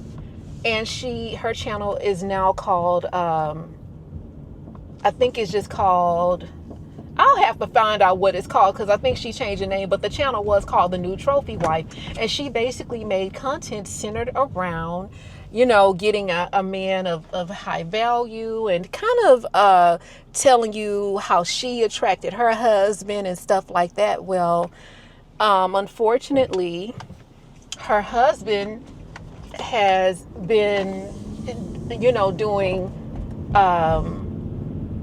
and her channel is now called I think it's just called, I'll have to find out what it's called, because I think she changed the name, but the channel was called The New Trophy Wife. And she basically made content centered around, you know, getting a man of high value, and kind of telling you how she attracted her husband and stuff like that. Well, unfortunately, her husband has been, you know, doing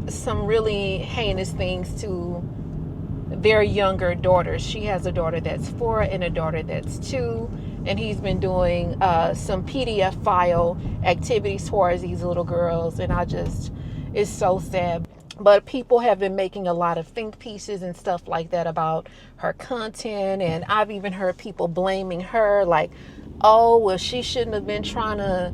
some really heinous things to their younger daughters. She has a daughter that's 4 and a daughter that's 2. And he's been doing some PDF file activities towards these little girls. And it's so sad. But people have been making a lot of think pieces and stuff like that about her content. And I've even heard people blaming her, like, oh, well, she shouldn't have been trying to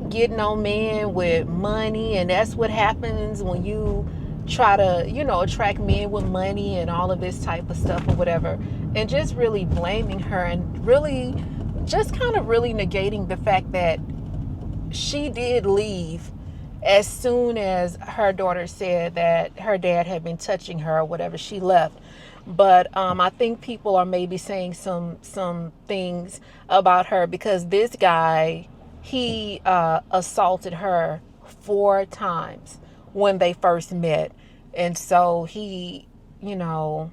get no man with money. And that's what happens when you try to, you know, attract men with money and all of this type of stuff or whatever. And just really blaming her, and really just kind of really negating the fact that she did leave as soon as her daughter said that her dad had been touching her or whatever. She left. But I think people are maybe saying some things about her, because this guy, he assaulted her 4 times when they first met. And so he, you know,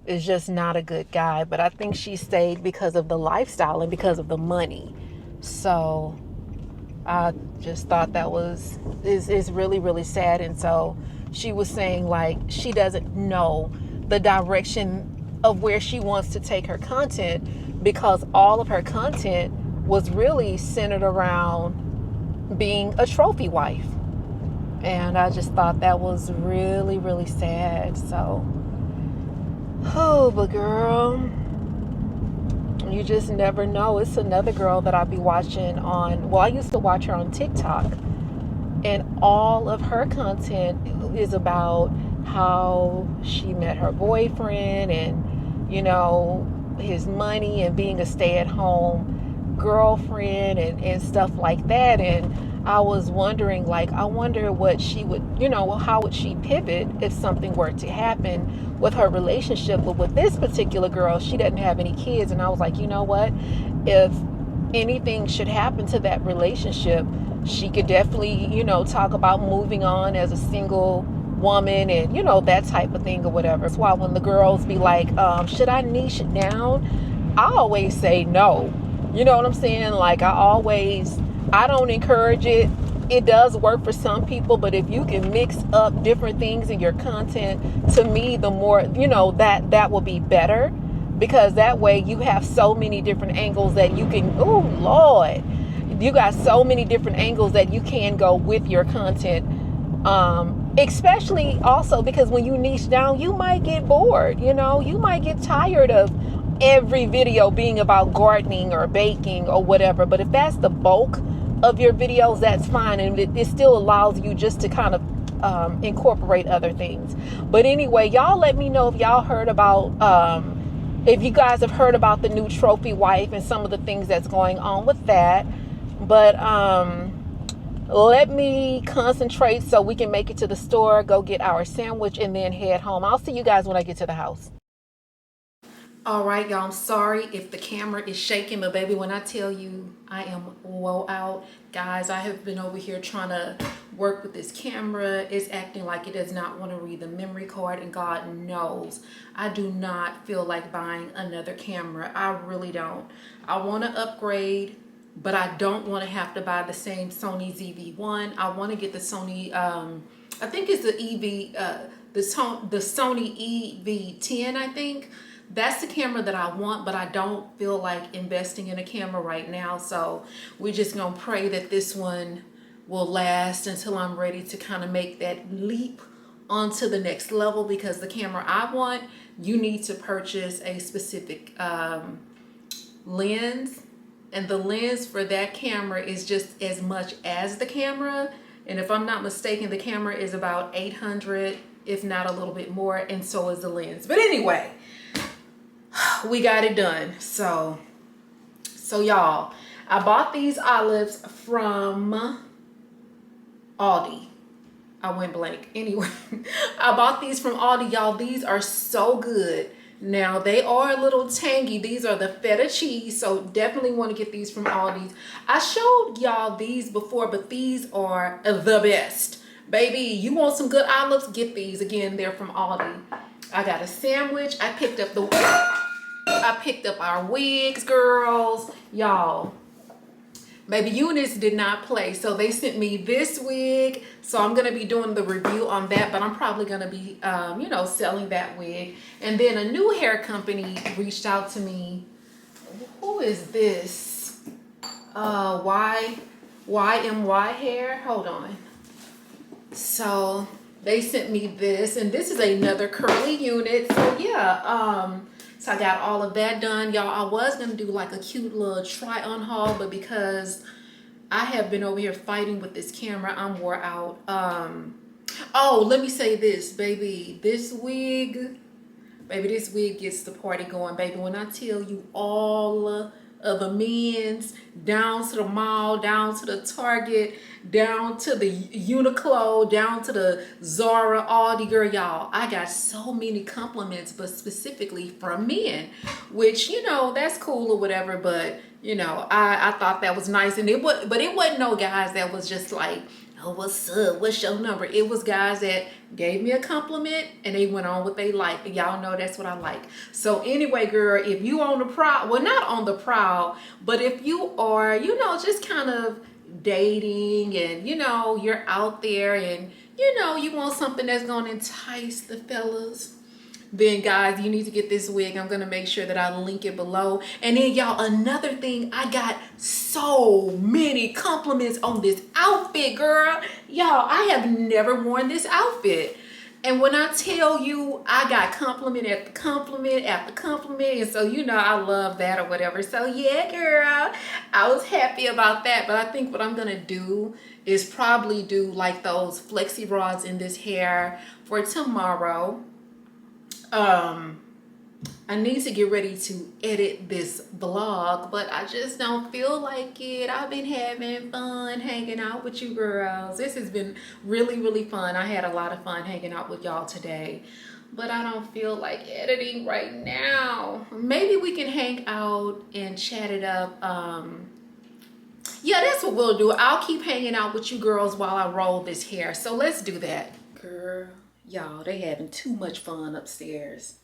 is just not a good guy. But I think she stayed because of the lifestyle and because of the money. So I just thought that is really, really sad. And so she was saying, like, she doesn't know the direction of where she wants to take her content, because all of her content was really centered around being a trophy wife. And I just thought that was really, really sad. So, oh, but girl, you just never know. It's another girl that I'll be watching I used to watch her on TikTok. And all of her content is about how she met her boyfriend and, you know, his money and being a stay-at-home girlfriend and stuff like that. And I was wondering, like, I wonder what she would, you know, how would she pivot if something were to happen with her relationship. But with this particular girl, she doesn't have any kids. And I was like, you know what? If anything should happen to that relationship, she could definitely, you know, talk about moving on as a single woman and, you know, that type of thing or whatever. That's why when the girls be like, should I niche it down? I always say no. You know what I'm saying? Like, I don't encourage it. It does work for some people, but if you can mix up different things in your content, to me, the more, you know, that will be better, because that way you have so many different angles that you can, oh Lord, you got so many different angles that you can go with your content. Especially also because when you niche down, you might get bored, you know, you might get tired of every video being about gardening or baking or whatever. But if that's the bulk of your videos, that's fine, and it still allows you just to kind of incorporate other things. But anyway, y'all let me know if y'all heard about if you guys have heard about the new trophy wife and some of the things that's going on with that. But let me concentrate so we can make it to the store, go get our sandwich, and then head home. I'll see you guys when I get to the house. All right, y'all, I'm sorry if the camera is shaking, but baby, when I tell you I am woe out, guys, I have been over here trying to work with this camera. It's acting like it does not want to read the memory card, and God knows I do not feel like buying another camera. I really don't. I want to upgrade, but I don't want to have to buy the same Sony ZV-1. I want to get the Sony, I think it's the the Sony EV-10, I think. That's the camera that I want, but I don't feel like investing in a camera right now. So we're just going to pray that this one will last until I'm ready to kind of make that leap onto the next level, because the camera I want, you need to purchase a specific lens. And the lens for that camera is just as much as the camera. And if I'm not mistaken, the camera is about 800, if not a little bit more. And so is the lens. But anyway, we got it done. So y'all, I bought these olives from Aldi. I went blank. Anyway, I bought these from Aldi, y'all. These are so good. Now, they are a little tangy. These are the feta cheese, so definitely want to get these from Aldi. I showed y'all these before, but these are the best. Baby, you want some good olives? Get these. Again, they're from Aldi. I got a sandwich. I picked up our wigs, girls. Y'all, baby, Eunice did not play, so they sent me this wig. So I'm going to be doing the review on that, but I'm probably going to be, you know, selling that wig. And then a new hair company reached out to me. Who is this? YMY Hair. Hold on. So they sent me this, and this is another curly unit. So yeah, so I got all of that done, y'all. I was gonna do like a cute little try on haul, but because I have been over here fighting with this camera, I'm wore out. Oh, let me say this, baby. This wig gets the party going, baby. When I tell you all of the men's, down to the mall, down to the Target, down to the Uniqlo, down to the Zara, Aldi, girl, y'all, I got so many compliments, but specifically from men, which, you know, that's cool or whatever, but you know, I thought that was nice. And it wasn't no guys that was just like, oh, what's up, what's your number? It was guys that gave me a compliment and they went on what they like, and y'all know that's what I like. So anyway, girl, if you on the prowl, well, not on the prowl, but if you are, you know, just kind of dating and, you know, you're out there and, you know, you want something that's gonna entice the fellas, then guys, you need to get this wig. I'm gonna make sure that I link it below. And then y'all, another thing, I got so many compliments on this outfit, girl. Y'all, I have never worn this outfit. And when I tell you, I got compliment after compliment after compliment. And so, you know, I love that or whatever. So yeah, girl, I was happy about that. But I think what I'm gonna do is probably do like those flexi rods in this hair for tomorrow. I need to get ready to edit this vlog, but I just don't feel like it. I've been having fun hanging out with you girls. This has been really, really fun. I had a lot of fun hanging out with y'all today, but I don't feel like editing right now. Maybe we can hang out and chat it up. Yeah, that's what we'll do. I'll keep hanging out with you girls while I roll this hair. So let's do that. Girl, y'all, they having too much fun upstairs.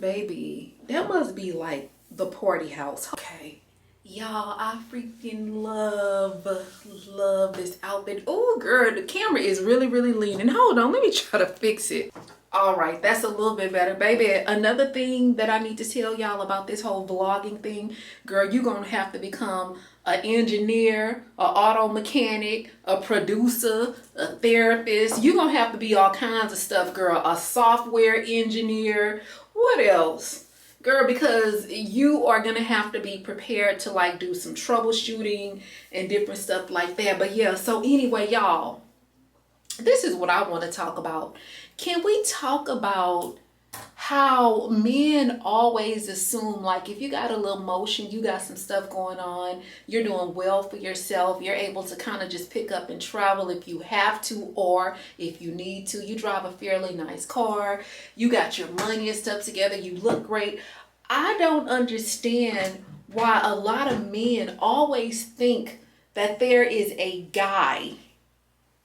Baby, that must be like the party house. Okay, y'all, I freaking love this outfit. Oh, girl, the camera is really, really leaning. Hold on, let me try to fix it. All right, that's a little bit better, baby. Another thing that I need to tell y'all about this whole vlogging thing, girl, you're gonna have to become an engineer, an auto mechanic, a producer, a therapist. You're gonna have to be all kinds of stuff, girl. A software engineer. What else? Girl, because you are gonna have to be prepared to like do some troubleshooting and different stuff like that. But yeah, so anyway, y'all, this is what I want to talk about. Can we talk about how men always assume like if you got a little motion, you got some stuff going on, you're doing well for yourself, you're able to kind of just pick up and travel if you have to or if you need to. You drive a fairly nice car, you got your money and stuff together, you look great. I don't understand why a lot of men always think that there is a guy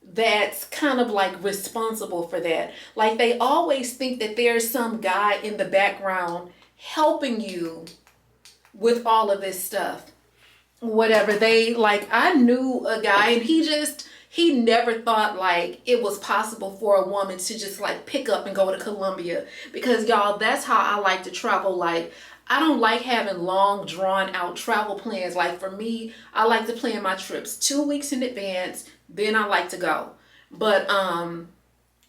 that's kind of like responsible for that. Like they always think that there's some guy in the background helping you with all of this stuff. Whatever they like, I knew a guy and he never thought like it was possible for a woman to just like pick up and go to Colombia, because y'all, that's how I like to travel. Like I don't like having long drawn out travel plans. Like for me, I like to plan my trips 2 weeks in advance. Then I like to go. But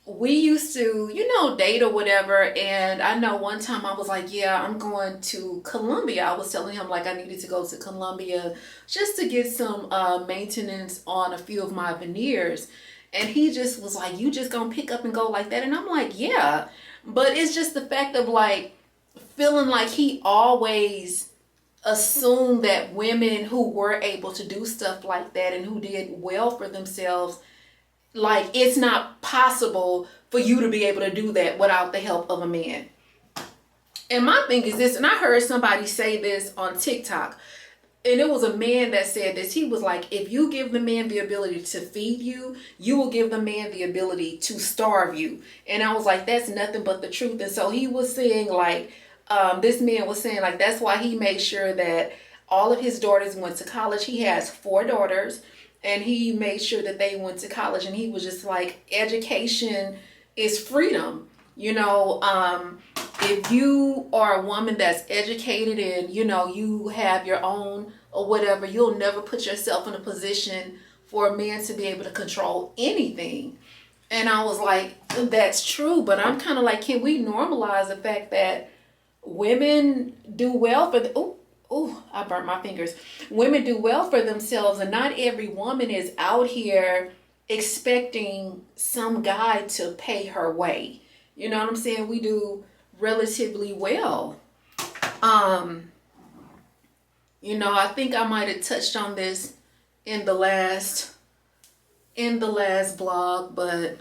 we used to, you know, date or whatever. And I know one time I was like, yeah, I'm going to Colombia. I was telling him like I needed to go to Colombia just to get some maintenance on a few of my veneers. And he just was like, you just gonna pick up and go like that? And I'm like, yeah. But it's just the fact of like feeling like he always assume that women who were able to do stuff like that and who did well for themselves, like it's not possible for you to be able to do that without the help of a man. And my thing is this, and I heard somebody say this on TikTok, and it was a man that said this. He was like, if you give the man the ability to feed you, you will give the man the ability to starve you. And I was like, that's nothing but the truth. And so he was saying like, this man was saying like that's why he made sure that all of his daughters went to college. He has 4 daughters and he made sure that they went to college. And he was just like, education is freedom. You know, if you are a woman that's educated and, you know, you have your own or whatever, you'll never put yourself in a position for a man to be able to control anything. And I was like, that's true. But I'm kind of like, can we normalize the fact that women do well for the, I burnt my fingers. Women do well for themselves, and not every woman is out here expecting some guy to pay her way. You know what I'm saying? We do relatively well. You know, I think I might have touched on this in the last vlog, but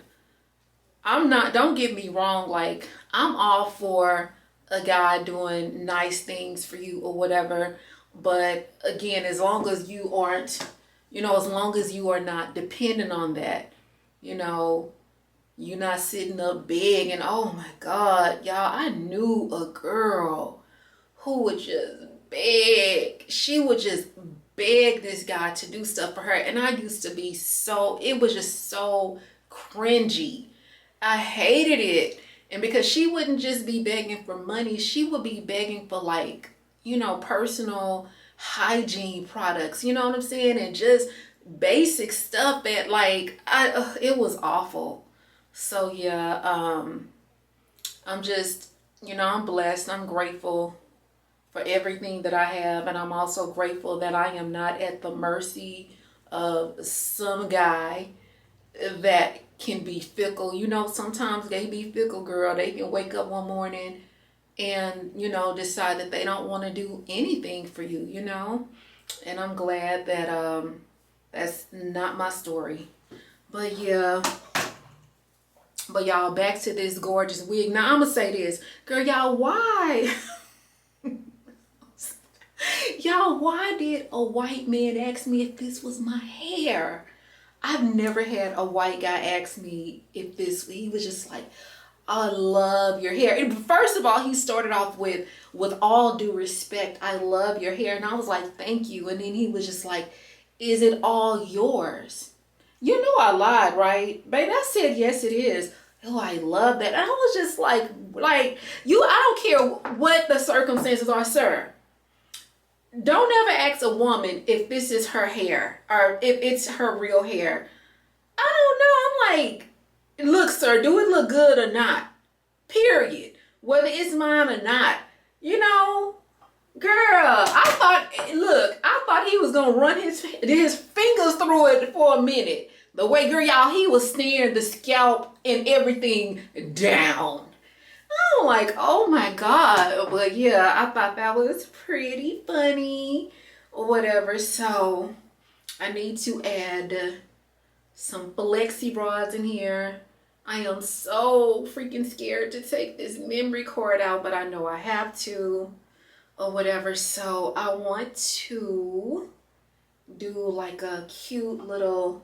I'm not, don't get me wrong, like I'm all for a guy doing nice things for you or whatever, but again, as long as you aren't, you know, as long as you are not dependent on that, you know, you're not sitting up big and oh my God, y'all, I knew a girl who would just beg. She would just beg this guy to do stuff for her. And I used to be so, it was just so cringy. I hated it. And because she wouldn't just be begging for money, she would be begging for like, you know, personal hygiene products, you know what I'm saying? And just basic stuff that like, it was awful. So yeah, I'm just, you know, I'm blessed. I'm grateful for everything that I have. And I'm also grateful that I am not at the mercy of some guy that can be fickle. You know, sometimes they be fickle, girl. They can wake up one morning and, you know, decide that they don't want to do anything for you, you know. And I'm glad that that's not my story. But yeah. But y'all, back to this gorgeous wig. Now I'm gonna say this, girl, y'all, why? Y'all, why did a white man ask me if this was my hair? I've never had a white guy ask me if this, he was just like, I love your hair. And first of all, he started off with all due respect, I love your hair. And I was like, thank you. And then he was just like, is it all yours? You know I lied, right? Baby, I said, yes, it is. Oh, I love that. And I was just like, you, I don't care what the circumstances are, sir. Don't ever ask a woman if this is her hair or if it's her real hair. I don't know. I'm like, look, sir, do it look good or not? Period. Whether it's mine or not. You know, girl, I thought he was going to run his fingers through it for a minute. The way, girl, y'all, he was staring the scalp and everything down. I'm like, oh my God. But yeah, I thought that was pretty funny or whatever. So I need to add some flexi rods in here. I am so freaking scared to take this memory card out, but I know I have to or whatever. So I want to do like a cute little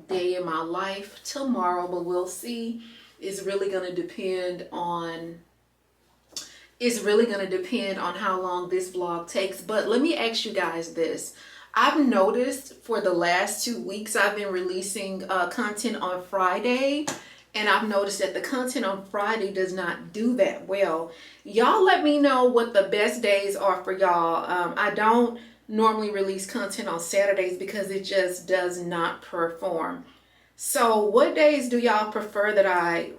day in my life tomorrow, but we'll see. It's really going to depend on how long this vlog takes. But let me ask you guys this. I've noticed for the last 2 weeks I've been releasing content on Friday, and I've noticed that the content on Friday does not do that well. Y'all let me know what the best days are for y'all. I don't normally release content on Saturdays because it just does not perform. So what days do y'all prefer that I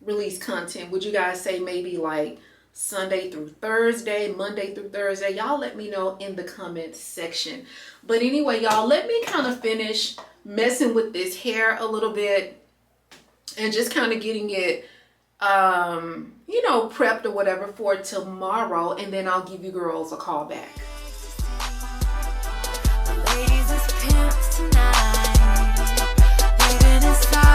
release content? Would you guys say maybe like Sunday through Thursday, Monday through Thursday? Y'all let me know in the comments section. But anyway, y'all, let me kind of finish messing with this hair a little bit and just kind of getting it you know, prepped or whatever for tomorrow, and then I'll give you girls a call back. Ladies is pimps tonight, living inside.